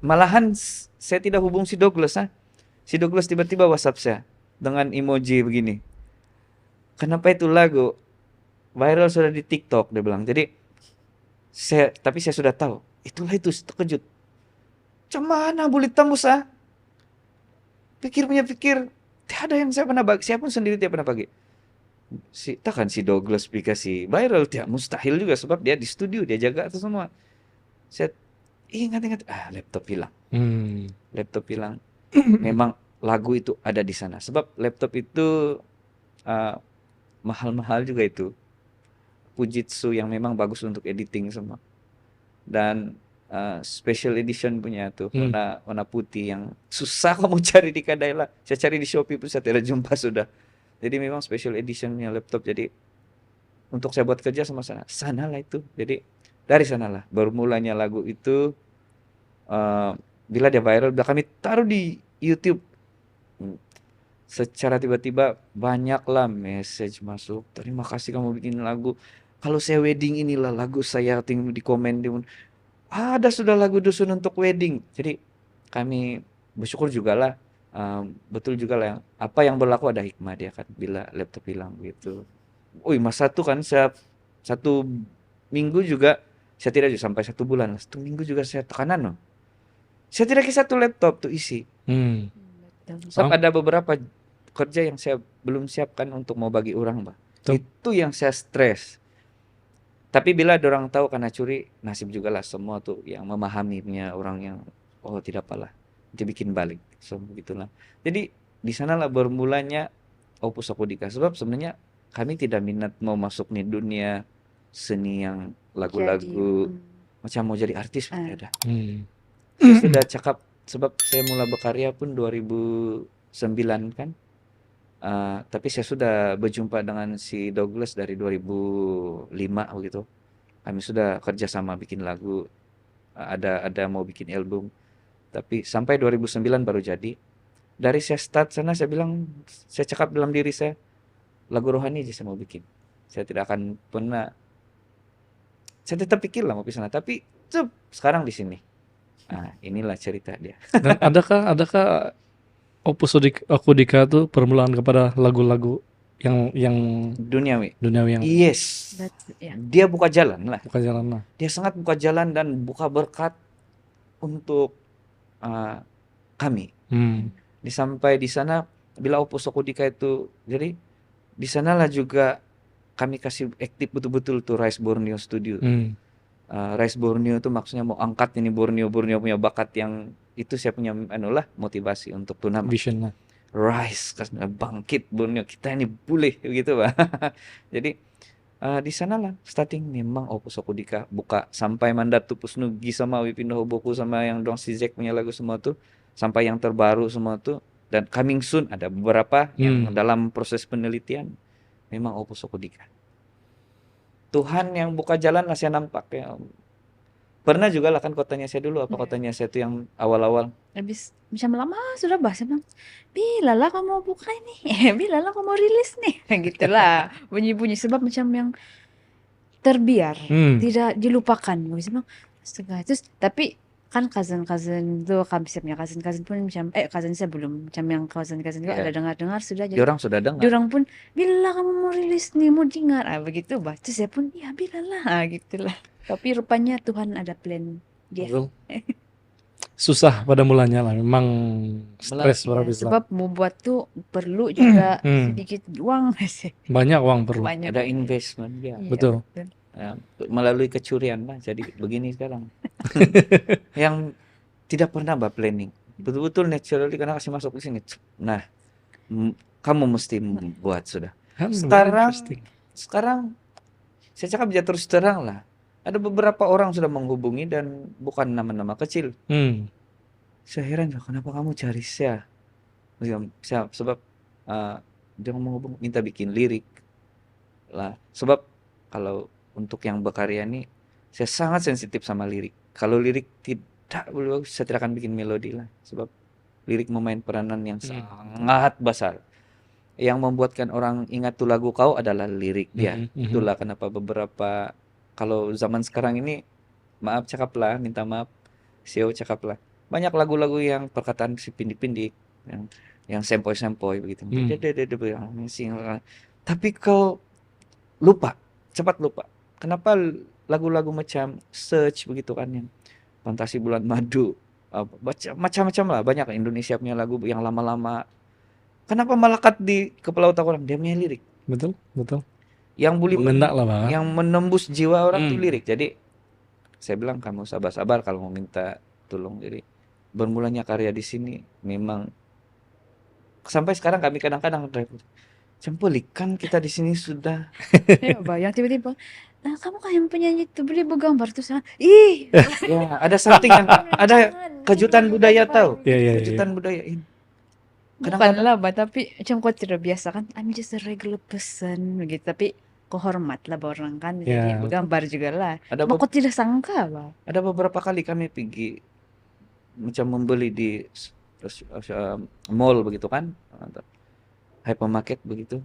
malahan saya tidak hubung si Douglas. Si Douglas tiba-tiba WhatsApp saya dengan emoji begini. Kenapa itu lagu viral sudah di TikTok, dia bilang. Jadi tapi saya sudah tahu. Itu terkejut. Cuman boleh tembus pikir tidak ada yang saya pernah bagi. Saya pun sendiri tidak pernah bagi. Takkan si Douglas dikasih viral, tidak mustahil juga sebab dia di studio, dia jaga itu semua. Saya ingat laptop hilang. Laptop hilang. Memang lagu itu ada di sana. Sebab laptop itu mahal-mahal juga itu. Fujitsu yang memang bagus untuk editing semua. Dan special edition punya tuh warna putih yang susah kamu cari di kedai lah. Saya cari di Shopee pun saya tidak jumpa sudah. Jadi memang special editionnya laptop. Jadi untuk saya buat kerja sama sana lah itu. Jadi dari sanalah baru mulanya lagu itu. Bila dia viral, kami taruh di YouTube. Secara tiba-tiba banyaklah message masuk. Terima kasih kamu bikin lagu. Kalau saya wedding inilah lagu saya, tinggal di komen. Ada sudah lagu dusun untuk wedding. Jadi kami bersyukur juga lah. Betul juga lah apa yang berlaku ada hikmah dia kan bila laptop hilang gitu. Masa itu kan saya 1 minggu juga saya tidak sampai 1 bulan, 1 minggu juga saya tekanan saya tidak ke 1 laptop tuh isi. Sebab ada beberapa kerja yang saya belum siapkan untuk mau bagi orang, itu yang saya stres. Tapi bila orang tahu karena curi, nasib juga lah semua tuh yang memahaminya orang yang tidak apalah, dia bikin balik. So begitulah. Jadi di sanalah bermulanya Opus Akudika. Sebab sebenarnya kami tidak minat mau masuk nih dunia seni yang lagu-lagu macam mau jadi artis ada. Saya sudah cakap sebab saya mulai berkarya pun 2009 kan. Tapi saya sudah berjumpa dengan si Douglas dari 2005 begitu. Kami sudah kerjasama bikin lagu, ada mau bikin album. Tapi sampai 2009 baru jadi. Dari saya start sana saya bilang, saya cakap dalam diri saya, lagu rohani aja saya mau bikin. Saya tidak akan pernah, saya tetap pikir lah mau ke sana. Tapi sekarang di sini. Inilah cerita dia. Dan adakah Opus Akudika itu permulaan kepada lagu-lagu yang duniawi yang yes. Dia buka jalan lah. Dia sangat buka jalan dan buka berkat untuk kami. Sampai di sana bila Opus Akudika itu, jadi di sanalah juga kami kasih aktif betul-betul tuh Rise Borneo Studio. Rise Borneo itu maksudnya mau angkat ini Borneo punya bakat yang itu saya punya motivasi untuk tunama. Vision lah. Rise, bangkit Borneo, kita ini boleh begitu Pak. Jadi di sanalah starting memang Opus Okudika buka sampai Mandat Tupus Nugi sama Wipindah Boku sama yang Dong Sizek punya lagu semua tuh sampai yang terbaru semua tuh dan coming soon ada beberapa yang dalam proses penelitian memang Opus Okudika. Tuhan yang buka jalan lah saya nampak ya. Pernah juga lah kan kotanya saya dulu apa kotanya saya tuh yang awal-awal. Habis macam lama sudah bahas bilang, bila lah kamu mau buka ini, bila lah kamu mau rilis nih, gitulah bunyi-bunyi sebab macam yang terbiar, tidak dilupakan. Habis bilang, astaga, terus tapi kan cousin tuh kami punya cousin pun macam cousin saya belum macam yang cousin juga ada dengar sudah jadi Diorang sudah dengar. diorang pun bila kamu mau rilis nih mau dengar begitu bah terus saya pun ya bila lah gitulah tapi rupanya Tuhan ada plan dia. Betul. Susah pada mulanya lah memang stres Ya, sebab mau buat tuh perlu juga sedikit uang sih. banyak uang perlu. Ada investment ya. Betul. Ya, melalui kecurian lah jadi begini sekarang. Yang tidak pernah planning betul-betul naturally karena kasih masuk ke sini nah kamu mesti membuat sudah sekarang saya cakap bisa terus terang lah ada beberapa orang sudah menghubungi dan bukan nama-nama kecil. Saya heran kenapa kamu cari saya sebab dia menghubung minta bikin lirik lah sebab kalau untuk yang berkarya ini saya sangat sensitif sama lirik. Kalau lirik tidak bagus, saya tidak akan bikin melodi lah. Sebab lirik memain peranan yang sangat besar. Yang membuatkan orang ingat tuh lagu kau adalah lirik dia. Itulah kenapa beberapa kalau zaman sekarang ini maaf cakaplah, minta maaf, CEO cakaplah. Banyak lagu-lagu yang perkataan si pindik-pindik, yang sempoi-sempoi begitu. Tapi kau lupa, cepat lupa. Kenapa lagu-lagu macam Search begitu kan yang Fantasi Bulan Madu macam-macam lah banyak Indonesia punya lagu yang lama-lama kenapa melekat di kepala otak orang dia punya lirik betul yang boleh mengendak lah Bang. Yang menembus jiwa orang tuh lirik jadi saya bilang kamu sabar-sabar kalau mau minta tolong jadi bermulanya karya di sini memang sampai sekarang kami kadang-kadang Cempelik kan kita di sini sudah yang tiba-tiba nah kamu kan yang penyanyi itu boleh bergambar tuh sana ih ya ada something yang ada kejutan budaya tahu kejutan budaya ini bukan lah tapi macam kau tidak biasa kan I'm just a regular person begitu tapi kau hormat lah orang kan jadi bergambar juga lah kau tidak sangka bah ada beberapa kali kami pergi macam membeli di mall begitu kan hypermarket begitu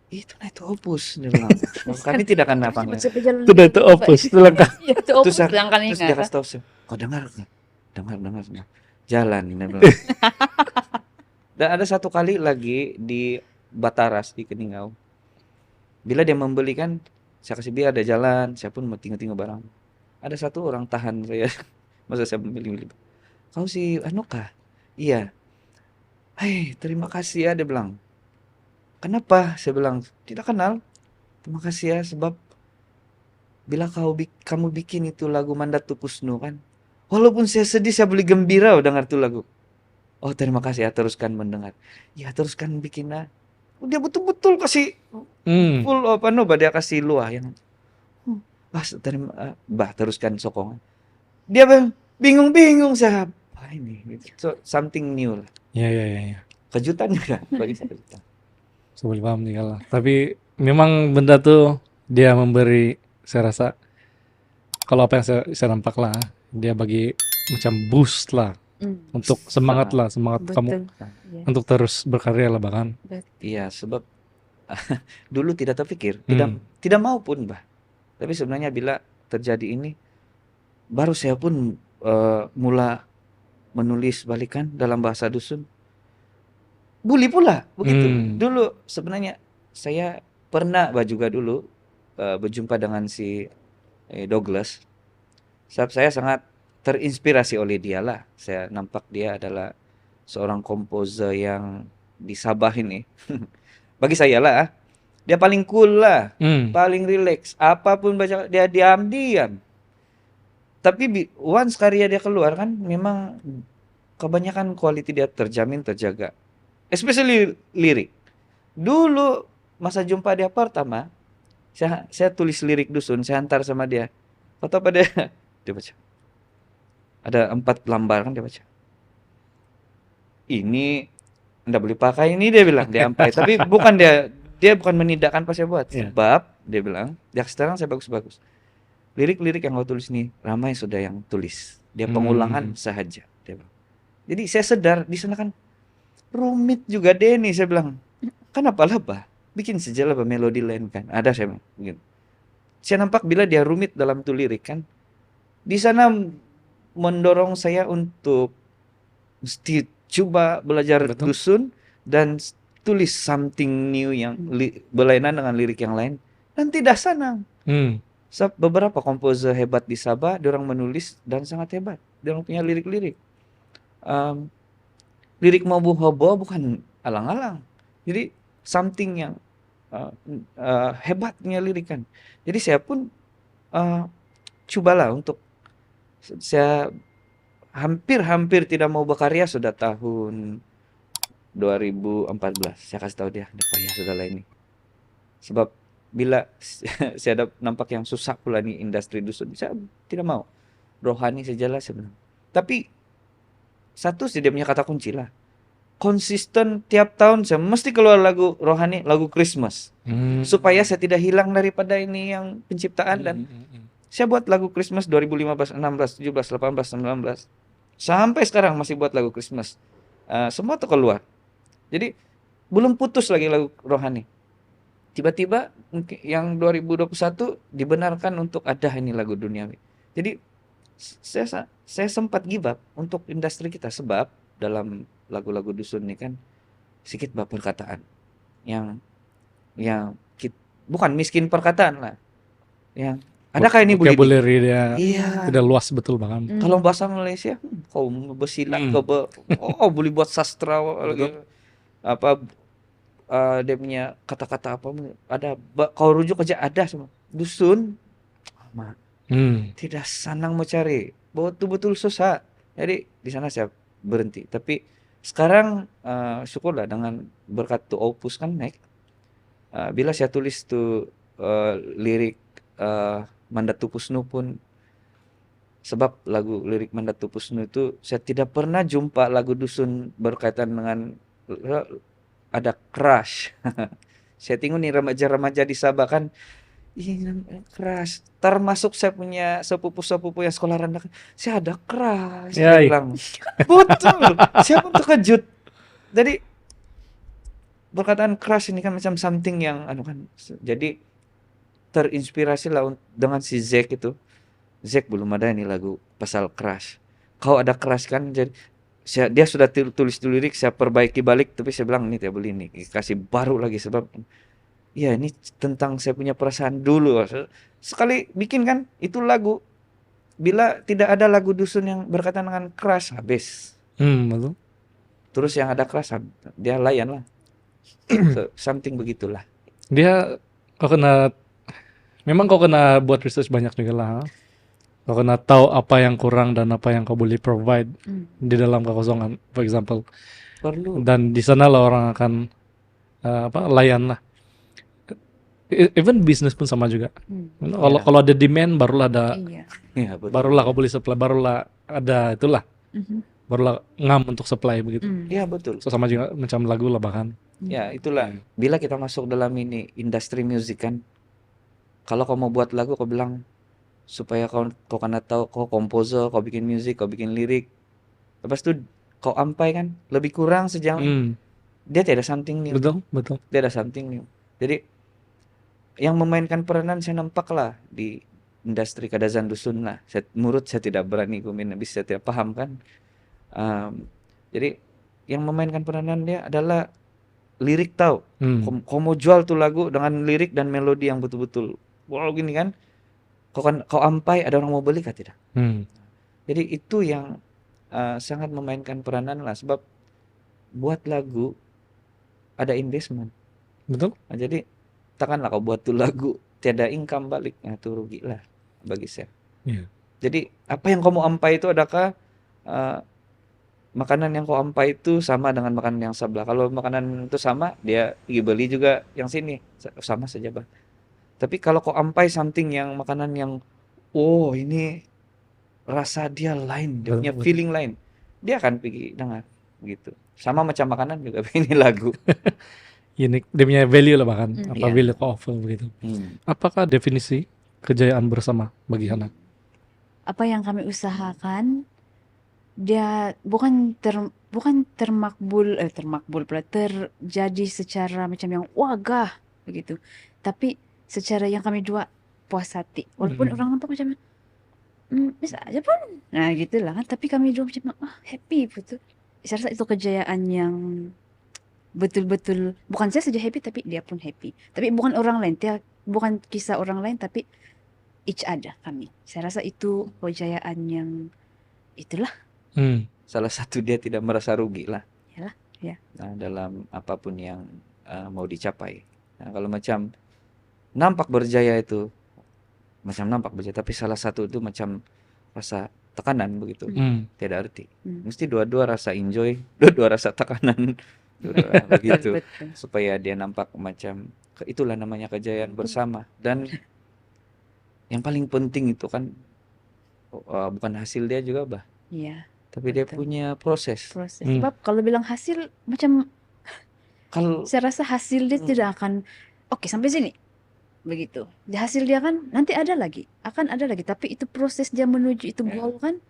itu Opus dia bilang kami tidak akan apa itu Opus itu lengkap terus dia kasih tahu saya kau dengar jalan ini dan ada satu kali lagi di Bataras di Keningau bila dia membeli kan saya kasih dia ada jalan saya pun mau tinggal barang ada satu orang tahan saya masa saya milih kau si Anuka iya hei terima kasih ya dia bilang kenapa? Saya bilang, tidak kenal. Terima kasih ya, sebab bila kamu bikin itu lagu Mandat Tupusnu kan. Walaupun saya sedih, saya boleh gembira dengar itu lagu. Oh terima kasih ya, teruskan mendengar. Ya teruskan bikin lah. Dia betul-betul kasih full dia kasih luah yang teruskan sokongan. Dia bingung saya. Apa ini? So, something new lah. Ya. Kejutan juga bagi saya kejutan. Boleh paham nih kalau. Tapi memang benda tuh dia memberi saya rasa kalau apa yang saya nampak lah dia bagi macam boost lah untuk semangat kamu untuk terus berkarya lah bahkan. Iya sebab dulu tidak terpikir tidak mau pun bah. Tapi sebenarnya bila terjadi ini baru saya pun mula menulis balikan dalam bahasa dusun. Bully pula begitu. Dulu sebenarnya saya pernah juga dulu berjumpa dengan si Douglas. Sebab saya sangat terinspirasi oleh dia lah. Saya nampak dia adalah seorang komposer yang di Sabah ini. Bagi saya lah, dia paling cool lah, paling relax. Apapun baca dia diam. Tapi once karya dia keluar kan, memang kebanyakan quality dia terjamin, terjaga. Especially lirik. Dulu masa jumpa dia pertama, saya tulis lirik dusun, saya antar sama dia. Foto apa dia? Dia baca. Ada 4 lembar kan dia baca. Ini nggak boleh pakai ini, dia bilang, dia ampai. Tapi bukan dia bukan menidakkan pas saya buat. Iya. Sebab dia bilang, ya sekarang saya bagus-bagus. Lirik-lirik yang kau tulis nih, ramai sudah yang tulis. Dia pengulangan sahaja. Dia bilang. Jadi saya sadar di sana kan rumit juga deh nih, saya bilang. Kenapa lah, bikin saja lah melodi lain kan. Ada saya bilang begitu. Saya nampak bila dia rumit dalam tuh lirik kan, di sana mendorong saya untuk mesti coba belajar Betul. dusun dan tulis something new yang berlainan dengan lirik yang lain, dan tidak senang. Beberapa komposer hebat di Sabah, diorang menulis dan sangat hebat. Diorang punya lirik-lirik. Lirik mau hobo bukan alang-alang. Jadi something yang hebatnya lirik kan. Jadi saya pun cobalah untuk, saya hampir tidak mau berkarya sudah tahun 2014. Saya kasih tahu dia, ya sudahlah ini. Sebab bila saya nampak yang susah pula nih industri dusun, saya tidak mau. Rohani sajalah sebenarnya. Tapi satu sih dia punya kata kunci lah. Konsisten tiap tahun saya mesti keluar lagu rohani, lagu Christmas. Supaya saya tidak hilang daripada ini yang penciptaan. Dan saya buat lagu Christmas 2015, 16, 17, 18, 19. Sampai sekarang masih buat lagu Christmas. Semua tuh keluar. Jadi belum putus lagi lagu rohani. Tiba-tiba yang 2021 dibenarkan untuk ada ini lagu duniawi. Jadi saya sempat give up untuk industri kita, sebab dalam lagu-lagu dusun ini kan sedikit perkataan yang bukan miskin perkataan lah, yang adakah ini boleh vocabulary dia iya, tidak luas betul bahkan. kalau bahasa Malaysia kau bersilat kau boleh buat sastra lagi apa, dia punya kata-kata apa ada, kau rujuk aja ada semua. Dusun tidak senang mencari, betul-betul susah. Jadi di sana saya berhenti. Tapi sekarang syukurlah dengan berkat tuh Opus kan naik. Bila saya tulis tuh lirik Mandatu Pusnu pun, sebab lagu lirik Mandatu Pusnu itu saya tidak pernah jumpa lagu dusun berkaitan dengan ada crush. Saya tengok nih remaja-remaja di Sabah kan, crush. Termasuk saya punya sepupu-sepupu yang sekolah rendah, saya ada crush. Saya bilang, betul. Saya pun terkejut. Jadi perkataan crush ini kan macam something yang kan. Jadi terinspirasi lah dengan si Zack itu. Zack belum ada ini lagu pasal crush. Kau ada crush kan, jadi dia sudah tulis lirik, saya perbaiki balik, tapi saya bilang ini tidak boleh, ini kasih baru lagi, sebab ya ini tentang saya punya perasaan dulu. Sekali bikin kan itu lagu, bila tidak ada lagu dusun yang berkaitan dengan crush, habis. Betul. Terus yang ada crush, dia layan lah. Something begitulah. Memang kau kena buat research banyak juga lah. Kau kena tahu apa yang kurang dan apa yang kau boleh provide di dalam kekosongan, for example. Perlu. Dan di sana lah orang akan layan lah. Even bisnis pun sama juga. Kalau ada demand barulah ada, barulah kau boleh supply, barulah ada itulah, barulah ngam untuk supply begitu. Iya betul. So, sama juga macam lagu lah bahkan. Ya itulah. Bila kita masuk dalam ini industri musik kan, kalau kau mau buat lagu kau bilang supaya kau kena tahu kau komposer, kau bikin musik, kau bikin lirik. Lepas itu kau ampai kan lebih kurang sejam. Dia tidak ada something new. Betul. Dia ada something new. Jadi yang memainkan peranan saya nampak lah di industri kadazan dusun lah. Saya tidak berani komen, bisa saya tidak paham kan. Jadi yang memainkan peranan dia adalah lirik tahu. Kau mau jual tuh lagu dengan lirik dan melodi yang betul-betul wow gini kan. Kau ampai, ada orang mau beli kah tidak? Jadi itu yang sangat memainkan peranan lah, sebab buat lagu ada investment. Betul. Nah, jadi takkanlah kau buat tuh lagu tiada income balik, itu rugi lah bagi saya. Jadi apa yang kamu ampai itu adakah uh, makanan yang kau ampai itu sama dengan makanan yang sebelah. Kalau makanan itu sama, dia pergi beli juga yang sini, sama saja bah. Tapi kalau kau ampai something yang makanan yang, oh ini rasa dia lain, dia punya Betul. feeling lain, dia akan pergi dengar gitu. Sama macam makanan juga ini lagu. Unik, dia punya value lah bahkan, apa Iya. value ke offer begitu. Apakah definisi kejayaan bersama bagi Hana? Apa yang kami usahakan dia bukan termakbul pula terjadi secara macam yang wagah begitu, tapi secara yang kami dua puas hati walaupun orang nampak macam bisa aja pun, nah gitulah kan, tapi kami dua macam happy betul. Saya rasa itu kejayaan yang betul-betul bukan saya saja happy tapi dia pun happy, tapi bukan orang lain, bukan kisah orang lain tapi each other kami. Saya rasa itu kejayaan yang itulah. Salah satu dia tidak merasa rugi lah. Yalah, ya. Nah, dalam apapun yang mau dicapai. Nah, kalau macam nampak berjaya itu macam nampak berjaya, tapi salah satu itu macam rasa tekanan begitu, tidak arti. Mesti dua-dua rasa enjoy, dua-dua rasa tekanan, dua-dua begitu, supaya dia nampak macam itulah namanya kejayaan bersama. Dan yang paling penting itu kan bukan hasil dia juga bah. Iya. Tapi dia punya proses. Sebab kalau bilang hasil macam kalau saya rasa hasil dia tidak akan oke sampai sini begitu. Hasil dia kan nanti ada lagi, akan ada lagi. Tapi itu proses dia menuju itu goal kan.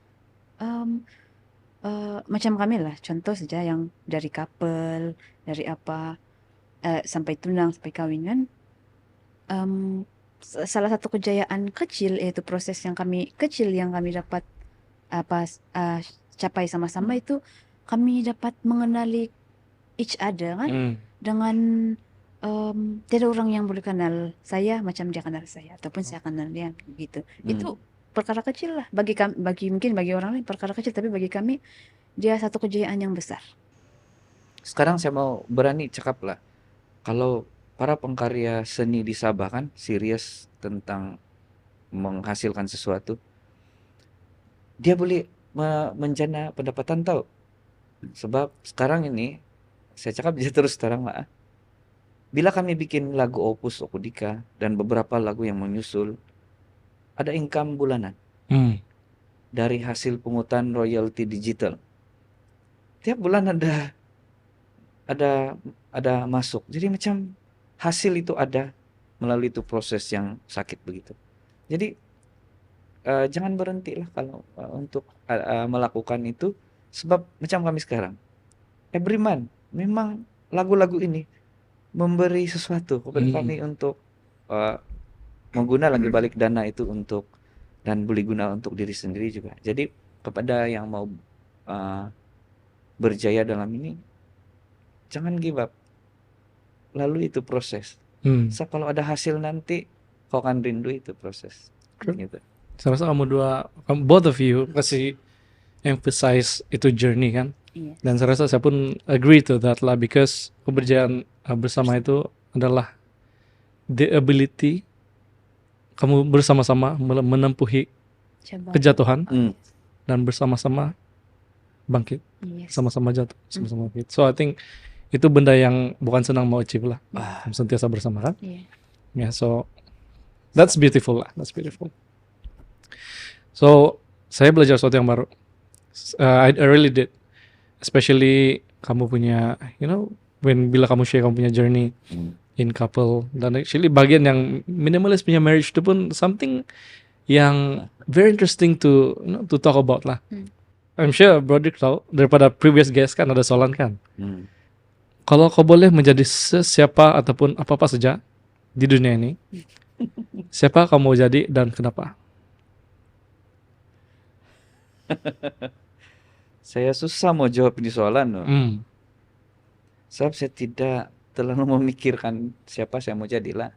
Macam kami lah, contoh saja yang dari couple, dari apa sampai tunang, sampai kawin kan. Salah satu kejayaan kecil yaitu proses yang kami dapat capai sama-sama itu kami dapat mengenali each other kan, dengan tidak orang yang boleh kenal saya macam dia kenal saya ataupun saya kenal dia gitu. Itu perkara kecil lah bagi mungkin bagi orang lain perkara kecil, tapi bagi kami dia satu kejayaan yang besar. Sekarang saya mau berani cakap lah, kalau para pengkarya seni di Sabah kan serius tentang menghasilkan sesuatu, dia boleh menjana pendapatan tahu. Sebab sekarang ini saya cakap bisa terus terang lah, bila kami bikin lagu Opus Okudika dan beberapa lagu yang menyusul, ada income bulanan dari hasil pungutan royalti digital. Tiap bulan ada masuk. Jadi macam hasil itu ada melalui itu proses yang sakit begitu. Jadi jangan berhenti lah kalau untuk melakukan itu, sebab macam kami sekarang every month memang lagu-lagu ini memberi sesuatu kepada kami untuk mengguna lagi balik dana itu untuk dan boleh guna untuk diri sendiri juga. Jadi kepada yang mau berjaya dalam ini, jangan give up, lalu itu proses. So, kalau ada hasil nanti kau akan rindu itu proses gitu. Saya rasa both of you kasih emphasize itu journey kan. Yes. Dan saya rasa saya pun agree to that lah, because keberjayaan bersama itu adalah the ability kamu bersama-sama menempuhi kejatuhan dan bersama-sama bangkit, sama-sama jatuh, sama-sama bangkit. So I think itu benda yang bukan senang mau achieve lah, sentiasa bersama kan. So that's beautiful lah, that's beautiful. So saya belajar sesuatu yang baru. I really did, especially kamu punya, bila kamu share kamu punya journey in couple, dan actually bagian yang minimalis punya marriage itu pun something yang very interesting to talk about lah. I'm sure Broderick tahu daripada previous guest kan ada soalan kan. Kalau kau boleh menjadi siapa ataupun apa-apa saja di dunia ini, siapa kamu mau jadi dan kenapa? Saya susah mau jawab ini soalan loh. Sebab saya tidak terlalu memikirkan siapa saya mau jadilah.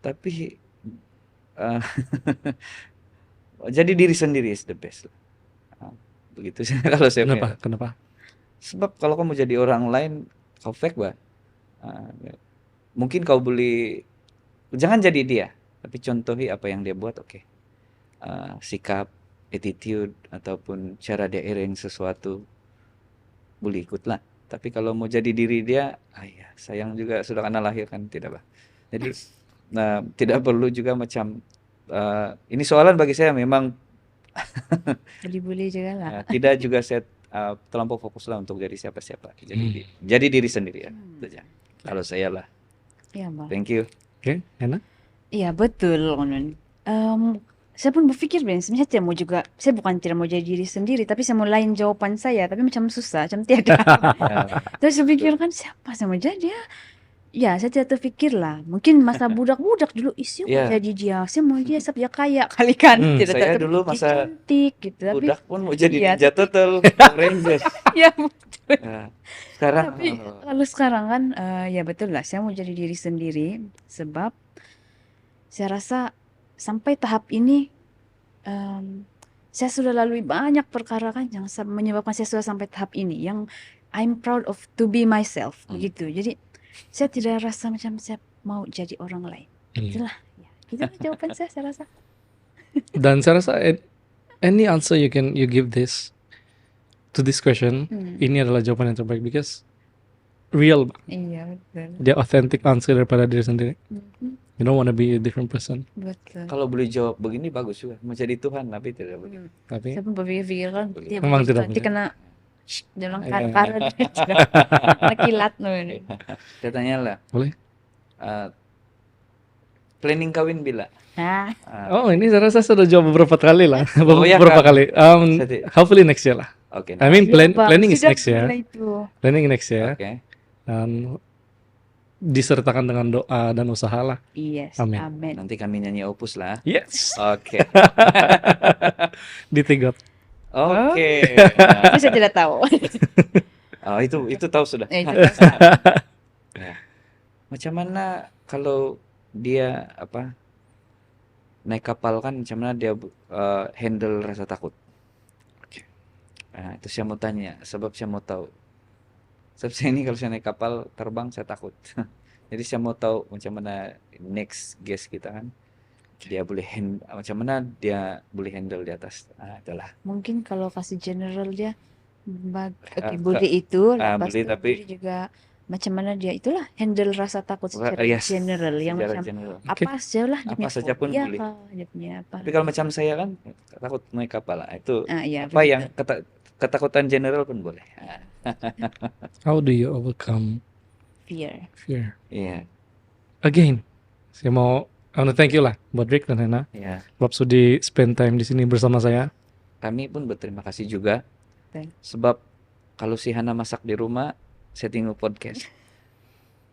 Tapi jadi diri sendiri is the best. Begitu kalau saya. Kenapa? Sebab kalau kamu jadi orang lain, kau fake bah. Mungkin kau boleh, jangan jadi dia, tapi contohi apa yang dia buat, oke. sikap, attitude ataupun cara dia arrange sesuatu, boleh ikutlah. Tapi kalau mau jadi diri dia, ya sayang juga sudah kena lahir kan, tidak bah. Jadi tidak perlu juga macam ini soalan bagi saya memang Boleh juga lah. tidak juga saya terlampau fokus lah untuk jadi siapa-siapa. Jadi diri sendiri ya. Saja. Kalau saya lah. Iya, Mbak. Thank you. Oke, Hana? Iya, betul, Nun. Saya pun berpikir, Ben, sebenarnya saya bukan tidak mau jadi diri sendiri, tapi saya mau lain jawaban saya, tapi macam susah, macam tiada. Terus saya pikir kan, siapa saya mau jadi ya? Ya, saya tidak terfikir lah. Mungkin masa budak-budak dulu, isi mau jadi dia, saya mau dia sebab dia kaya kali kan. Tidak Saya terpikir dulu masa cantik gitu, tapi budak pun mau jadi iya, Ninja Turtle, Power Rangers. ya betul. Sekarang Tapi kalau sekarang kan, ya betul lah, saya mau jadi diri sendiri, sebab saya rasa sampai tahap ini saya sudah lalui banyak perkara kan yang menyebabkan saya sudah sampai tahap ini yang I'm proud of to be myself begitu. Jadi saya tidak rasa macam saya mau jadi orang lain. Itulah ya. Itulah jawaban saya rasa. Dan saya rasa any answer you give to this question, ini adalah jawaban yang terbaik because real. Iya, betul. Dia authentic answer daripada diri sendiri. You don't want to be a different person. Betul. kalau boleh jawab begini bagus juga, mau jadi Tuhan tapi tidak boleh. Tapi Saya pun berpikir kan, dia memang begitu, tidak nanti boleh. kena dia bilang kara kilat nun. Saya tanya lah, Boleh? planning kawin bila? Oh, ini saya rasa sudah jawab beberapa kali lah. ya beberapa kan? kali. Hopefully next year lah. Oke. I mean planning is Sudah next year. mulai itu. Planning next year. Oke. Dan disertakan dengan doa dan usaha lah. Yes, Amin. amin. Nanti kami nyanyi opus lah. Yes. Oke. Di Tigot. Oke. Tapi saya tidak tahu. Oh, itu tahu sudah. Itu terserah. Ya. Macam mana kalau dia naik kapal kan, macam mana dia handle rasa takut? Itu saya mau tanya, sebab saya mau tahu. Sebab saya ini kalau saya naik kapal terbang saya takut. Jadi saya mau tahu macam mana next guest kita kan, dia boleh macam mana dia boleh handle di atas. Itulah. Mungkin kalau kasih general dia boleh itu lepas boleh, itu tapi boleh juga macam mana dia itulah handle rasa takut secara general yang secara macam general. apa saja lah dia Apa punya saja pun fobia boleh. kah, dia punya apa. Tapi kalau macam saya kan takut naik kapal lah. Itu Iya, apa yang ketakutan general pun boleh. How do you overcome fear? Iya. Again, I want to thank you lah buat Rick dan Hana. Iya. Sebab sudah spend time di sini bersama saya. Kami pun berterima kasih juga. Betul. Sebab kalau si Hana masak di rumah, saya tengok podcast.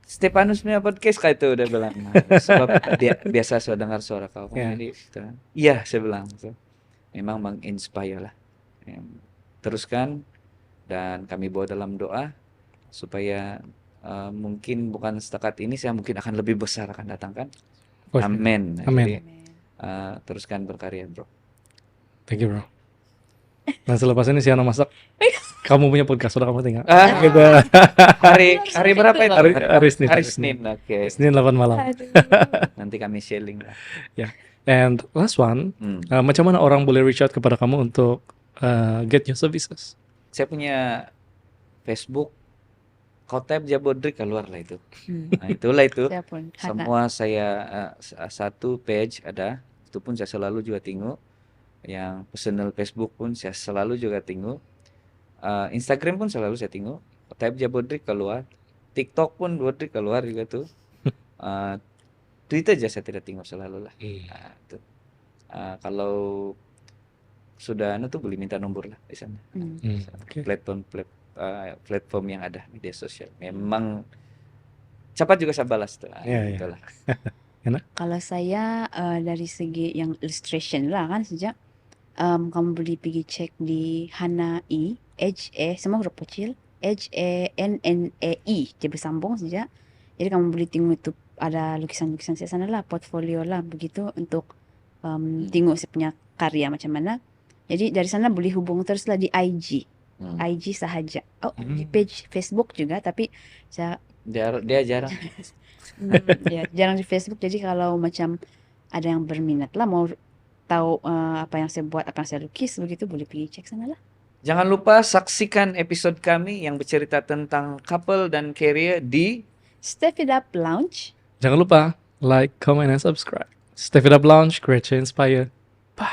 Stefanus punya podcast kayak itu udah bilang. Sebab dia biasa saya dengar suara kau. Jadi iya saya bilang. Memang menginspire lah. Teruskan dan kami bawa dalam doa supaya mungkin bukan setakat ini, saya mungkin akan lebih besar akan datang kan. Amin. Jadi teruskan berkarya bro. Thank you bro. Nah selepas ini si Hana masak, kamu punya podcast sudah kamu tinggal. Gitu. Hari berapa itu? Hari Senin. Hari Senin. Oke. Senin 8 malam. Nanti kami sharing lah. Ya. And last one, macam mana orang boleh reach out kepada kamu untuk get your services? Saya punya Facebook, Khotib Jabodrik, keluar lah itu. Nah itulah itu. Semua saya satu page ada, itu pun saya selalu juga tengok. Yang personal Facebook pun saya selalu juga tengok. Instagram pun selalu saya tengok. Khotib Jabodrik keluar. TikTok pun Bodrik keluar juga tuh. Twitter aja saya tidak tengok selalu lah. Itu. Kalau sudah tuh boleh minta nomor lah di sana. Platform yang ada media sosial. Memang cepat juga saya balas tuh. Itulah. Kalau saya dari segi yang illustration lah kan sejak kamu boleh pergi cek di Hana E semua huruf kecil HANNAE dia bersambung saja. Jadi kamu boleh tengok itu ada lukisan-lukisan saya sana lah, portfolio lah begitu untuk tengok saya punya karya macam mana. Jadi dari sana boleh hubung terus lah di IG sahaja. Di page Facebook juga, tapi dia jarang. Ya, jarang di Facebook. Jadi kalau macam ada yang berminat lah mau tahu apa yang saya buat, apa yang saya lukis, begitu boleh pergi cek sana lah. Jangan lupa saksikan episode kami yang bercerita tentang couple dan career di Step It Up Lounge. Jangan lupa like, comment, and subscribe. Step It Up Lounge, create change, inspire. Bye.